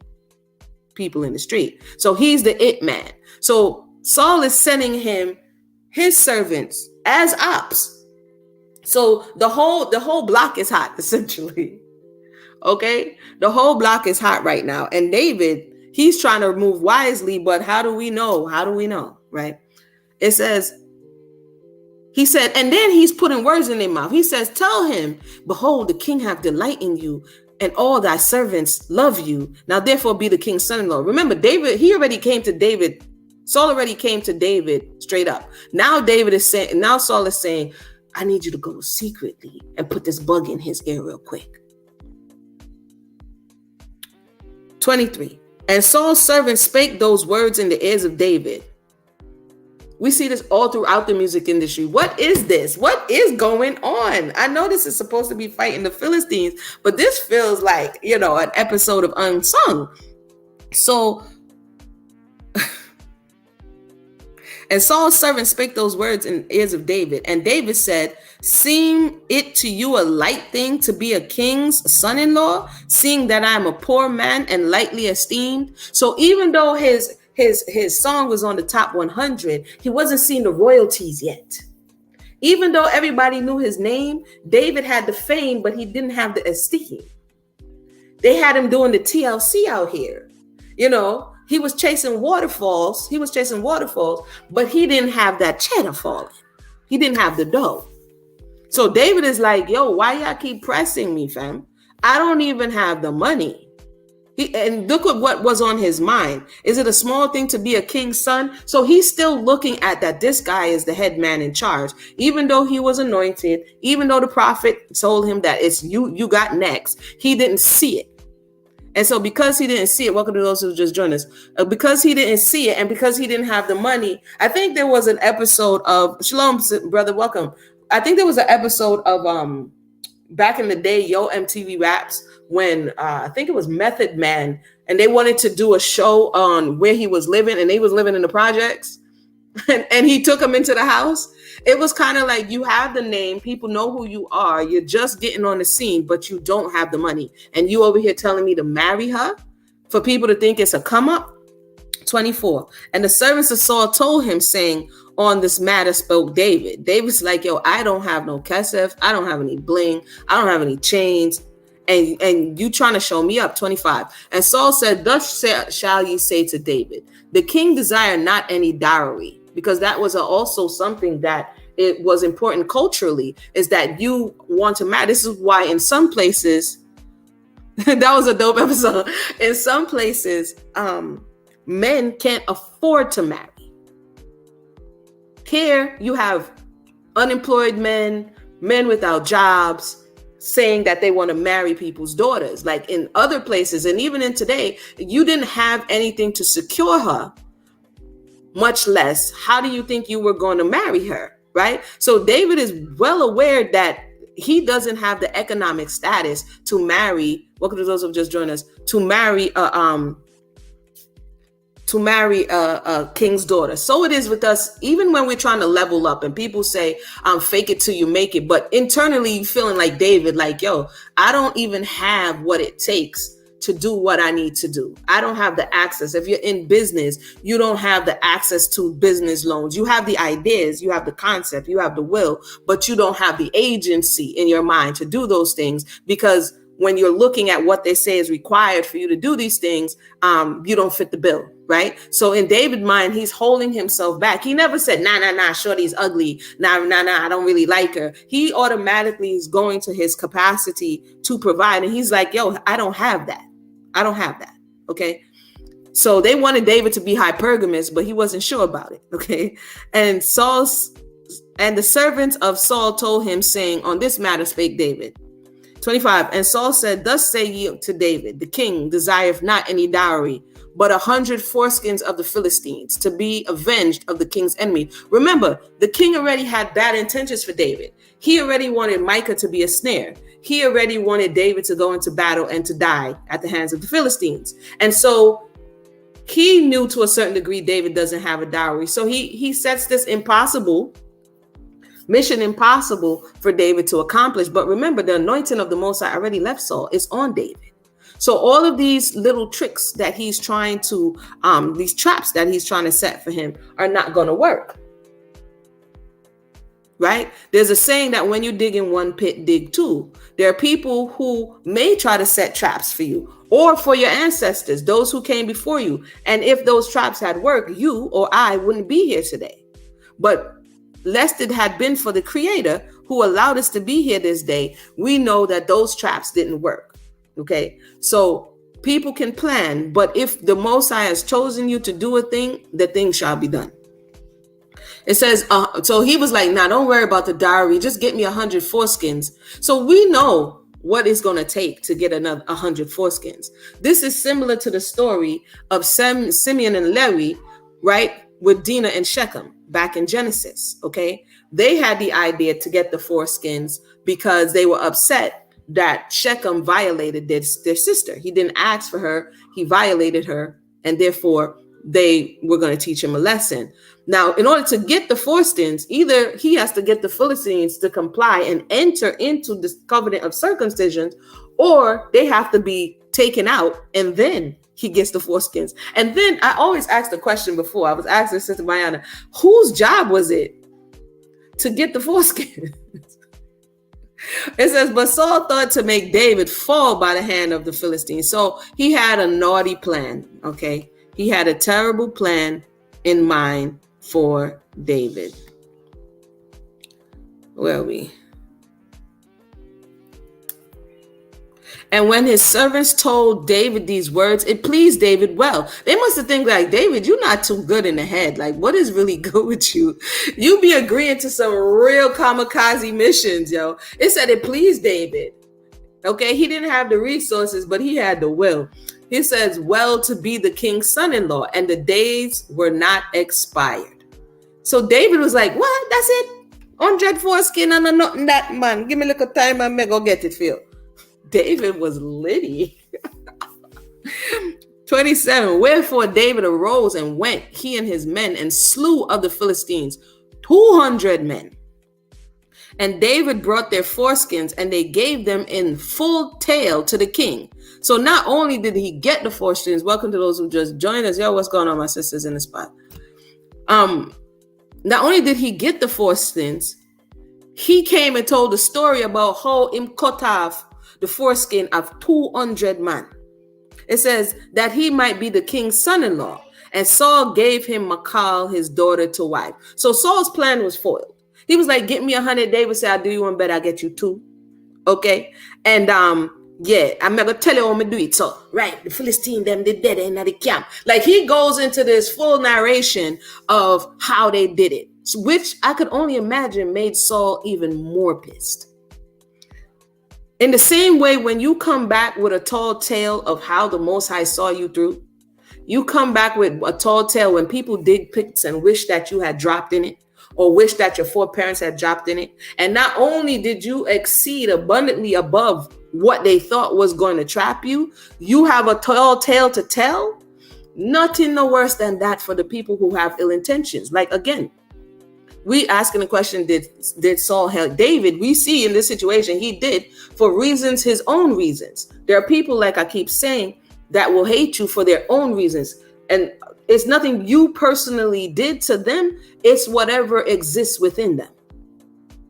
people in the street. So he's the it man. So Saul is sending him his servants as ops. So the whole block is hot, essentially. Okay, the whole block is hot right now. And David, he's trying to move wisely, but how do we know? How do we know? Right? It says, he said, and then he's putting words in their mouth. He says, tell him, behold, the king hath delight in you, and all thy servants love you. Now therefore be the king's son-in-law. Remember, David, he already came to David. Saul already came to David straight up. Now Saul is saying, I need you to go secretly and put this bug in his ear real quick. 23. And Saul's servants spake those words in the ears of David. We see this all throughout the music industry. What is this? What is going on? I know this is supposed to be fighting the Philistines, but this feels like, an episode of Unsung. So, and Saul's servants spake those words in the ears of David. And David said, seem it to you a light thing to be a king's son-in-law, seeing that I am a poor man and lightly esteemed? So even though his song was on the top 100, he wasn't seeing the royalties yet. Even though everybody knew his name, David had the fame, but he didn't have the esteem. They had him doing the TLC out here. He was chasing waterfalls. But he didn't have that cheddar falling. He didn't have the dough. So David is like, yo, why y'all keep pressing me, fam? I don't even have the money. And look at what was on his mind. Is it a small thing to be a king's son? So he's still looking at that this guy is the head man in charge. Even though he was anointed, even though the prophet told him that it's you got next, he didn't see it. And so because he didn't see it, welcome to those who just joined us. Because he didn't see it and because he didn't have the money, I think there was an episode of, Shalom, brother, welcome. I think there was an episode of back in the day, Yo MTV Raps, when I think it was Method Man, and they wanted to do a show on where he was living, and he was living in the projects, and he took him into the house. It was kind of like, you have the name, people know who you are, you're just getting on the scene, but you don't have the money, and you over here telling me to marry her for people to think it's a come up. 24. And the servants of Saul told him, saying, on this matter spoke David. David's like, yo, I don't have no kesef. I don't have any bling. I don't have any chains. And you trying to show me up. 25. And Saul said, thus shall ye say to David, the king desire not any dowry, because that was also something that it was important culturally, is that you want to marry. This is why in some places, that was a dope episode. In some places, men can't afford to marry. Here you have unemployed men without jobs saying that they want to marry people's daughters. Like in other places, and even in today, you didn't have anything to secure her, much less how do you think you were going to marry her, right? So David is well aware that he doesn't have the economic status to marry. Welcome to those who have just joined us. To marry a king's daughter. So it is with us, even when we're trying to level up and people say, fake it till you make it. But internally you feeling like David, like, yo, I don't even have what it takes to do what I need to do. I don't have the access. If you're in business, you don't have the access to business loans. You have the ideas, you have the concept, you have the will, but you don't have the agency in your mind to do those things, because when you're looking at what they say is required for you to do these things, you don't fit the bill, right? So in David's mind, he's holding himself back. He never said, nah, shorty's ugly. Nah, I don't really like her. He automatically is going to his capacity to provide. And he's like, yo, I don't have that. Okay. So they wanted David to be hypergamous, but he wasn't sure about it. Okay. And the servants of Saul told him, saying, on this matter spake David. 25. And Saul said, thus say ye to David, the king desireth not any dowry, but 100 foreskins of the Philistines, to be avenged of the king's enemy. Remember, the king already had bad intentions for David. He already wanted Micah to be a snare. He already wanted David to go into battle and to die at the hands of the Philistines. And so he knew to a certain degree David doesn't have a dowry. So he sets this mission impossible for David to accomplish. But remember, the anointing of the Most High already left Saul. It's on David. So all of these little tricks that he's trying to, these traps that he's trying to set for him are not going to work. Right? There's a saying that when you dig in one pit, dig two. There are people who may try to set traps for you or for your ancestors, those who came before you. And if those traps had worked, you or I wouldn't be here today. But lest it had been for the Creator who allowed us to be here this day, we know that those traps didn't work. Okay, so people can plan, but if the Most High has chosen you to do a thing, the thing shall be done. It says, so he was like, nah, don't worry about the dowry. Just get me 100 foreskins. So we know what it's going to take to get another 100 foreskins. This is similar to the story of Simeon and Levi, right? With Dinah and Shechem back in Genesis. Okay. They had the idea to get the foreskins because they were upset that Shechem violated their sister. He didn't ask for her. He violated her. And therefore they were going to teach him a lesson. Now, in order to get the foreskins, either he has to get the Philistines to comply and enter into this covenant of circumcision, or they have to be taken out and then he gets the foreskins. And then I always asked the question before. I was asking Sister Mayana, whose job was it to get the foreskins? It says, but Saul thought to make David fall by the hand of the Philistines. So he had a naughty plan. Okay. He had a terrible plan in mind for David. Where are we? And when his servants told David these words, it pleased David well. They must have think like, David, you're not too good in the head. Like, what is really good with you? You be agreeing to some real kamikaze missions, yo. It said it pleased David. Okay, he didn't have the resources, but he had the will. He says, well, to be the king's son-in-law, and the days were not expired. So David was like, what? That's it? 100 foreskin and nothing that, man. Give me a little time and me go get it for you. David was litty. 27. Wherefore David arose and went, he and his men, and slew of the Philistines 200 men. And David brought their foreskins, and they gave them in full tale to the king. So not only did he get the foreskins, welcome to those who just joined us. Yo, what's going on, my sisters in the spot? Not only did he get the foreskins, he came and told the story about how him cut off the foreskin of 200 men. It says that he might be the king's son-in-law. And Saul gave him Michal, his daughter, to wife. So Saul's plan was foiled. He was like, get me 100. David said, I'll do you one better. I'll get you 2. Okay. And yeah, I'm not gonna tell you how I'm gonna do it. So, right, the Philistine, them, they dead in the camp. Like, he goes into this full narration of how they did it, which I could only imagine made Saul even more pissed. In the same way, when you come back with a tall tale of how the Most High saw you through, you come back with a tall tale when people dig pits and wish that you had dropped in it, or wish that your foreparents had dropped in it. And not only did you exceed abundantly above what they thought was going to trap you, you have a tall tale to tell. Nothing no worse than that for the people who have ill intentions. Like, again, we asking the question, did Saul help David? We see in this situation, he did for reasons, his own reasons. There are people, like I keep saying, that will hate you for their own reasons. And it's nothing you personally did to them. It's whatever exists within them.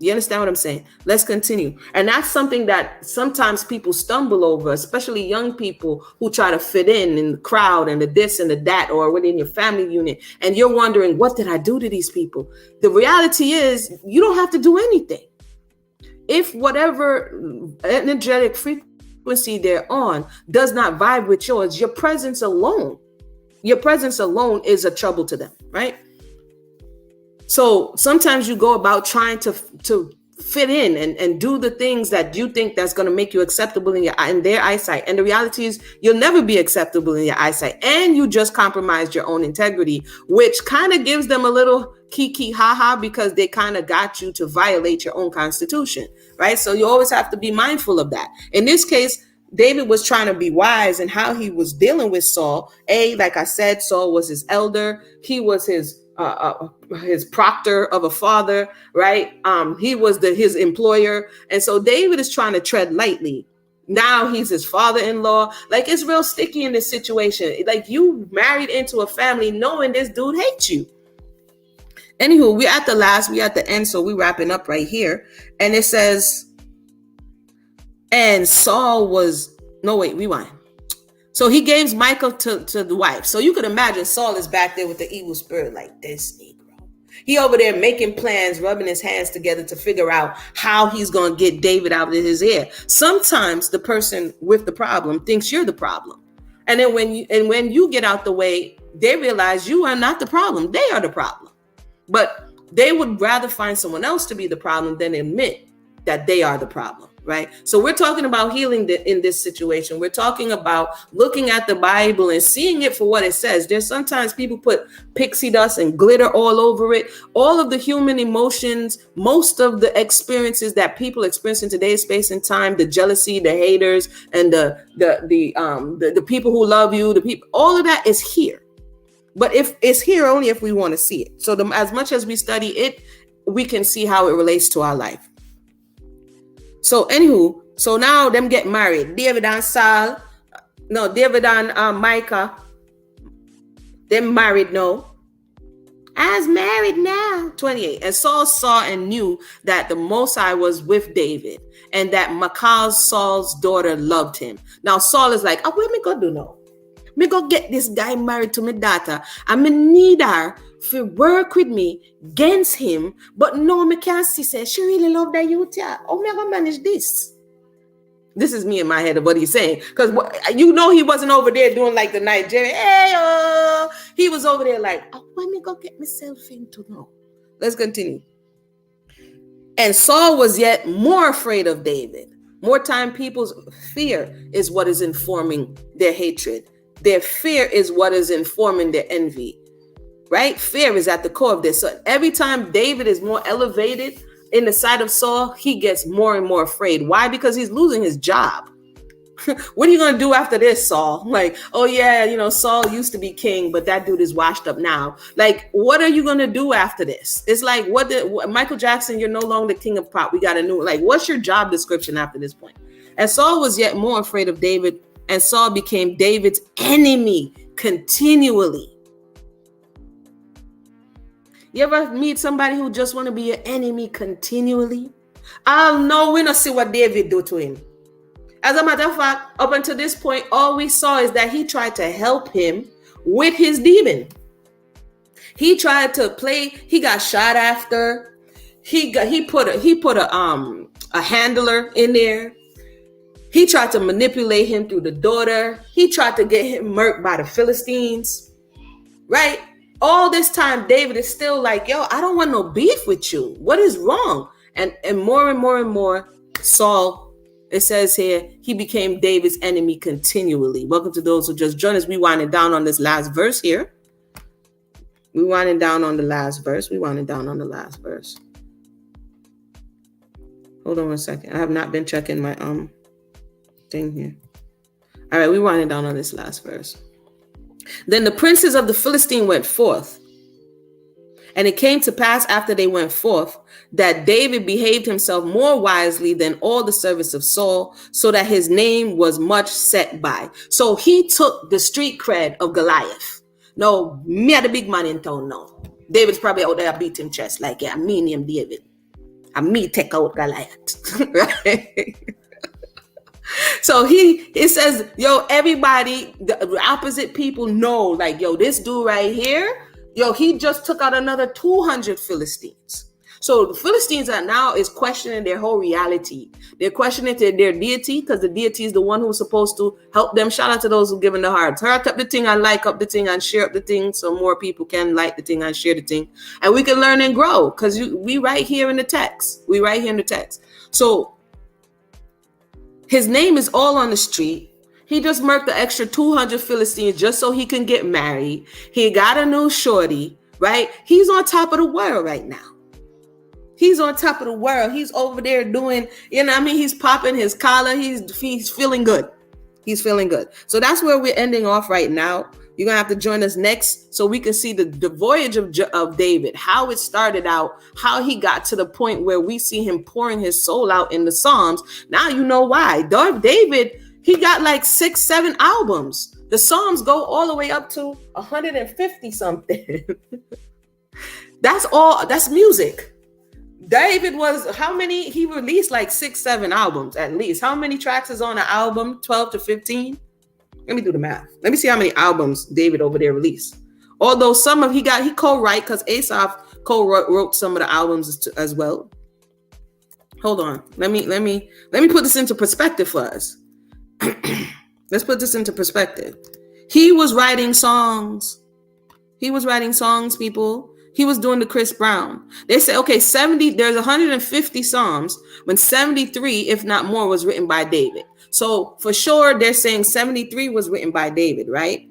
You understand what I'm saying? Let's continue. And that's something that sometimes people stumble over, especially young people who try to fit in the crowd and the this and the that, or within your family unit. And you're wondering, what did I do to these people? The reality is, you don't have to do anything. If whatever energetic frequency they're on does not vibe with yours, your presence alone is a trouble to them, right? So sometimes you go about trying to fit in and do the things that you think that's going to make you acceptable in their eyesight. And the reality is, you'll never be acceptable in your eyesight. And you just compromised your own integrity, which kind of gives them a little kiki haha, because they kind of got you to violate your own constitution, right? So you always have to be mindful of that. In this case, David was trying to be wise in how he was dealing with Saul. Like I said, Saul was his elder. He was his proctor of a father, right? He was his employer. And so David is trying to tread lightly. Now he's his father-in-law. Like, it's real sticky in this situation. Like, you married into a family knowing this dude hates you. Anywho, we're at the end, so we're wrapping up right here. And it says, and Saul was, no, wait, rewind. So he gave Michal to the wife. So you could imagine Saul is back there with the evil spirit, like, this Negro. He over there making plans, rubbing his hands together to figure out how he's going to get David out of his ear. Sometimes the person with the problem thinks you're the problem. And then when you get out the way, they realize you are not the problem. They are the problem. But they would rather find someone else to be the problem than admit that they are the problem. Right? So we're talking about healing in this situation. We're talking about looking at the Bible and seeing it for what it says. There's sometimes people put pixie dust and glitter all over it. All of the human emotions, most of the experiences that people experience in today's space and time, the jealousy, the haters, and the people who love you, the people, all of that is here. But if it's here only if we want to see it. So as much as we study it, we can see how it relates to our life. So anywho, so now them get married. David and Micah, them married now. As married now. 28. And Saul saw and knew that the Most High was with David, and that Michal, Saul's daughter, loved him. Now Saul is like, what me go do now? Me go get this guy married to my daughter. I need her to work with me against him, but no, me can't see, say, she really love that youth. How me gonna manage this? This is me in my head of what he's saying. Because he wasn't over there doing like the Nigerian, he was over there like, let me go get myself into now. Let's continue. And Saul was yet more afraid of David. More time, people's fear is what is informing their hatred. Their fear is what is informing their envy. Right? Fear is at the core of this. So every time David is more elevated in the sight of Saul, he gets more and more afraid. Why? Because he's losing his job. What are you going to do after this, Saul? Like, oh yeah, Saul used to be king, but that dude is washed up now. Like, what are you going to do after this? It's like, Michael Jackson, you're no longer the king of pop. We got a new, like, what's your job description after this point? And Saul was yet more afraid of David, and Saul became David's enemy continually. You ever meet somebody who just want to be your enemy continually? No, we don't see what David do to him. As a matter of fact, up until this point, all we saw is that he tried to help him with his demon. He tried to play. He got shot after. He put a handler in there. He tried to manipulate him through the daughter. He tried to get him murked by the Philistines. Right? All this time, David is still like, yo, I don't want no beef with you. What is wrong? And more, Saul, it says here, he became David's enemy continually. Welcome to those who just joined us. We winding down on this last verse here. We winding down on the last verse. Hold on 1 second. I have not been checking my thing here. All right, we winding down on this last verse. Then the princes of the Philistine went forth. And it came to pass after they went forth that David behaved himself more wisely than all the servants of Saul, so that his name was much set by. So he took the street cred of Goliath. No, me are the big man in town now. David's probably out there beat him chest like, yeah, me name David. And me take out Goliath. Right? So it says, yo, everybody, the opposite people know, like, yo, this dude right here, yo, he just took out another 200 Philistines. So the Philistines are now is questioning their whole reality. They're questioning their deity, because the deity is the one who's supposed to help them. Shout out to those who giving the hearts. Heart up the thing and like up the thing and share up the thing, so more people can like the thing and share the thing. And we can learn and grow, because we right here in the text. We right here in the text. So his name is all on the street. He just murked the extra 200 Philistines just so he can get married. He got a new shorty, right? He's on top of the world right now. He's on top of the world. He's over there doing, you know what I mean? He's popping his collar. He's feeling good. He's feeling good. So that's where we're ending off right now. You're going to have to join us next so we can see the voyage of David, how it started out, how he got to the point where we see him pouring his soul out in the Psalms. Now you know why. David, he got like 6-7 albums. The Psalms go all the way up to 150 something. That's music. David was, how many? He released like 6-7 albums at least. How many tracks is on an album? 12 to 15? Let me do the math. Let me see how many albums David over there released. Although some of he co-wrote, because Asaph co-wrote some of the albums as well. Hold on. Let me put this into perspective for us. Let's put this into perspective. He was writing songs. People. He was doing the Chris Brown. They say, okay, there's 150 Psalms, when 73, if not more, was written by David. So for sure, they're saying 73 was written by David, right?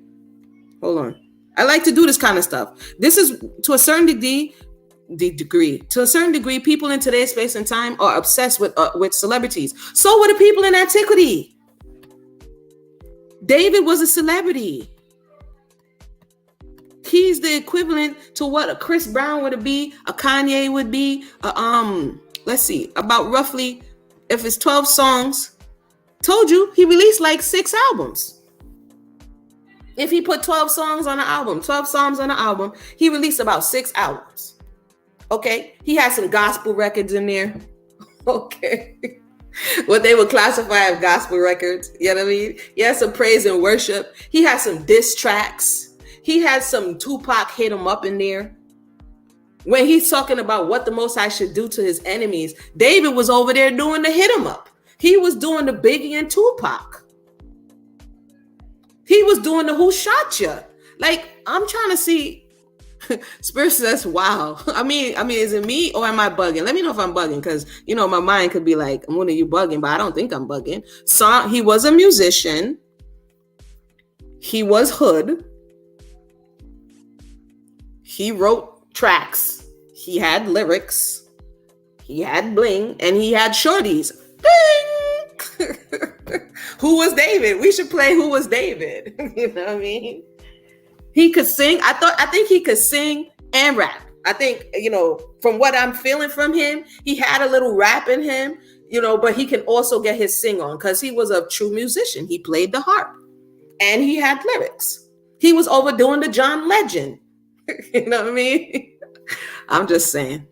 Hold on. I like to do this kind of stuff. This is, to a certain degree, people in today's space and time are obsessed with celebrities. So were the people in antiquity. David was a celebrity. He's the equivalent to what a Chris Brown would be, a Kanye would be. Let's see, about roughly, if it's 12 songs, told you he released like 6 albums. If he put 12 songs on an album, 12 songs on an album, he released about 6 albums. Okay, he had some gospel records in there. Okay, what they would classify as gospel records. You know what I mean? He had some praise and worship. He had some diss tracks. He had some Tupac hit him up in there. When he's talking about what the Most High should do to his enemies, David was over there doing the hit him up. He was doing the Biggie and Tupac. He was doing the Who Shot Ya. Like, I'm trying to see. Spirit says, wow. I mean, is it me or am I bugging? Let me know if I'm bugging, because, you know, my mind could be like, when are you bugging? But I don't think I'm bugging. So he was a musician. He was hood. He wrote tracks. He had lyrics. He had bling, and he had shorties. Bing! Who was David? We should play Who Was David. You know what I mean? He could sing. I think he could sing and rap. I think, you know, from what I'm feeling from him, he had a little rap in him, you know, but he can also get his sing on, because he was a true musician. He played the harp and he had lyrics. He was overdoing the John Legend. You know what I mean? I'm just saying.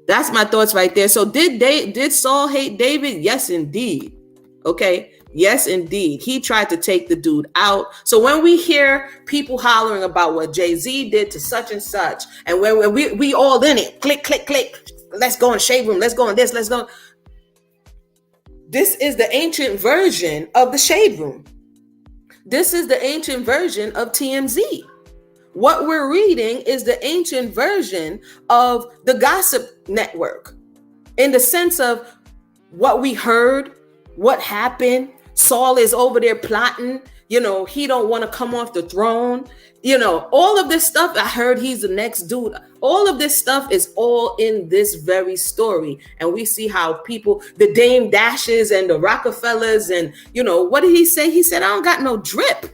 That's my thoughts right there. So did Saul hate David? Yes, indeed. Okay. Yes, indeed. He tried to take the dude out. So when we hear people hollering about what Jay-Z did to such and such, and when we all in it, click, click, click, let's go in shade room, let's go in this, let's go. This is the ancient version of the shade room. This is the ancient version of TMZ. What we're reading is the ancient version of the gossip network, in the sense of what we heard, what happened. Saul is over there plotting, you know, he don't want to come off the throne. You know, all of this stuff, I heard he's the next dude. All of this stuff is all in this very story. And we see how people, the Dame Dashes and the Rockefellers, and, you know, what did he say? He said, I don't got no drip.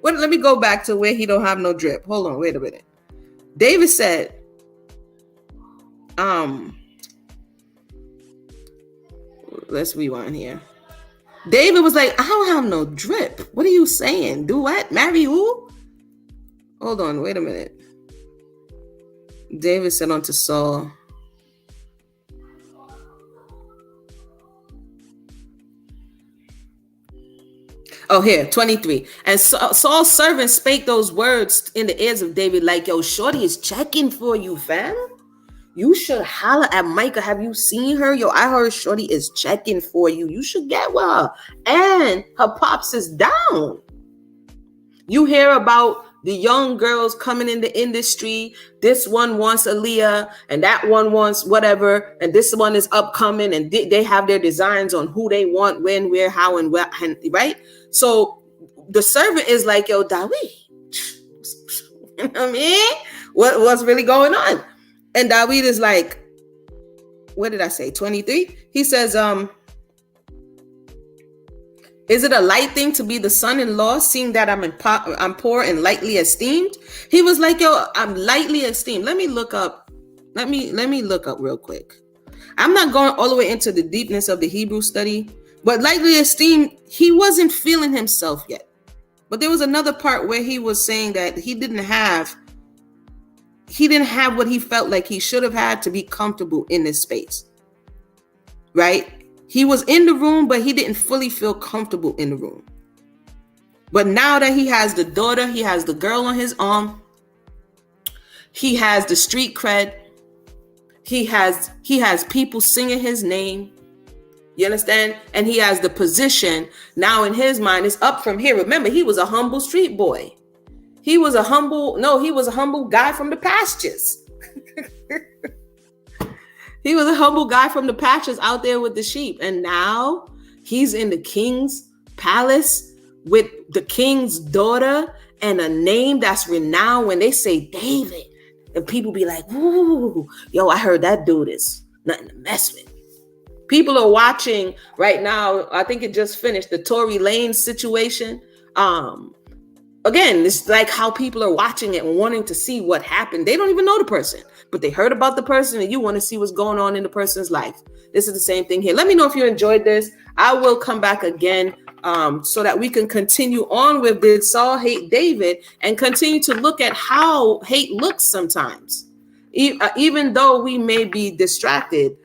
Let me go back to where he don't have no drip. Hold on, wait a minute. David said, let's rewind here. David was like, I don't have no drip. What are you saying? Do what? Marry who? Hold on, wait a minute. David said unto Saul, oh, here, 23. And Saul's servant spake those words in the ears of David, like, yo, shorty is checking for you, fam. You should holler at Micah. Have you seen her? Yo, I heard shorty is checking for you. You should get with her. And her pops is down. You hear about the young girls coming in the industry. This one wants Aaliyah, and that one wants whatever, and this one is upcoming, and they have their designs on who they want, when, where, how, and what, right? So the servant is like, yo, David, you know what I mean? What's really going on? And David is like, what did I say? 23? He says, is it a light thing to be the son-in-law, seeing that I'm poor and lightly esteemed? He was like, yo, I'm lightly esteemed. Let me look up real quick. I'm not going all the way into the deepness of the Hebrew study, but lightly esteemed, he wasn't feeling himself yet. But there was another part where he was saying that he didn't have what he felt like he should have had to be comfortable in this space, right? He was in the room, but he didn't fully feel comfortable in the room. But now that he has the daughter, he has the girl on his arm, he has the street cred, he has people singing his name, you understand? And he has the position. Now in his mind, it's up from here. Remember, he was a humble street boy. He was a humble guy from the pastures. He was a humble guy from the pastures out there with the sheep. And now he's in the king's palace with the king's daughter and a name that's renowned. When they say David, and people be like, ooh, yo, I heard that dude is nothing to mess with. People are watching right now. I think it just finished, the Tory Lanez situation. Again, it's like how people are watching it and wanting to see what happened. They don't even know the person, but they heard about the person and you want to see what's going on in the person's life. This is the same thing here. Let me know if you enjoyed this. I will come back again so that we can continue on with Did Saul Hate David, and continue to look at how hate looks sometimes. Even though we may be distracted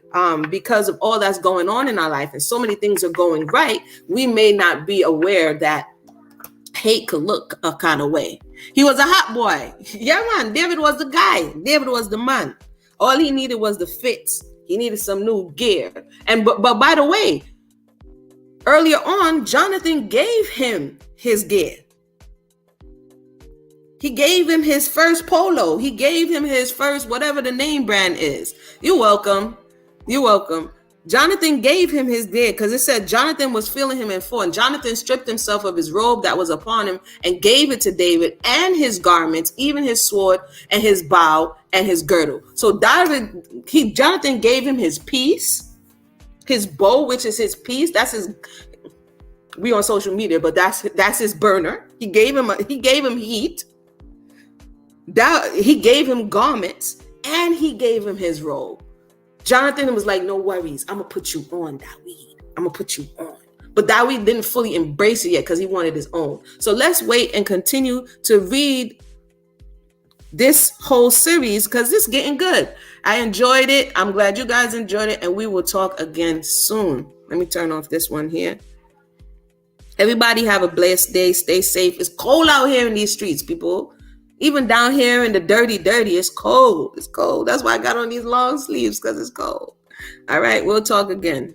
because of all that's going on in our life and so many things are going right, we may not be aware that hate could look a kind of way. He was a hot boy. Yeah, man. David was the guy. David was the man. All he needed was the fits. He needed some new gear. And but by the way, earlier on, Jonathan gave him his gear. He gave him his first polo. He gave him his first whatever the name brand is. You're welcome. You're welcome. Jonathan gave him his gear because it said Jonathan was feeling him in full. And Jonathan stripped himself of his robe that was upon him and gave it to David, and his garments, even his sword and his bow and his girdle. So Jonathan gave him his piece, his bow, which is his piece. That's his. We on social media, but that's his burner. He gave him heat. He gave him garments, and he gave him his robe. Jonathan was like, no worries. I'm going to put you on, David. I'm going to put you on. But David didn't fully embrace it yet because he wanted his own. So let's wait and continue to read this whole series because it's getting good. I enjoyed it. I'm glad you guys enjoyed it. And we will talk again soon. Let me turn off this one here. Everybody have a blessed day. Stay safe. It's cold out here in these streets, people. Even down here in the dirty, it's cold. It's cold. That's why I got on these long sleeves, because it's cold. All right, we'll talk again.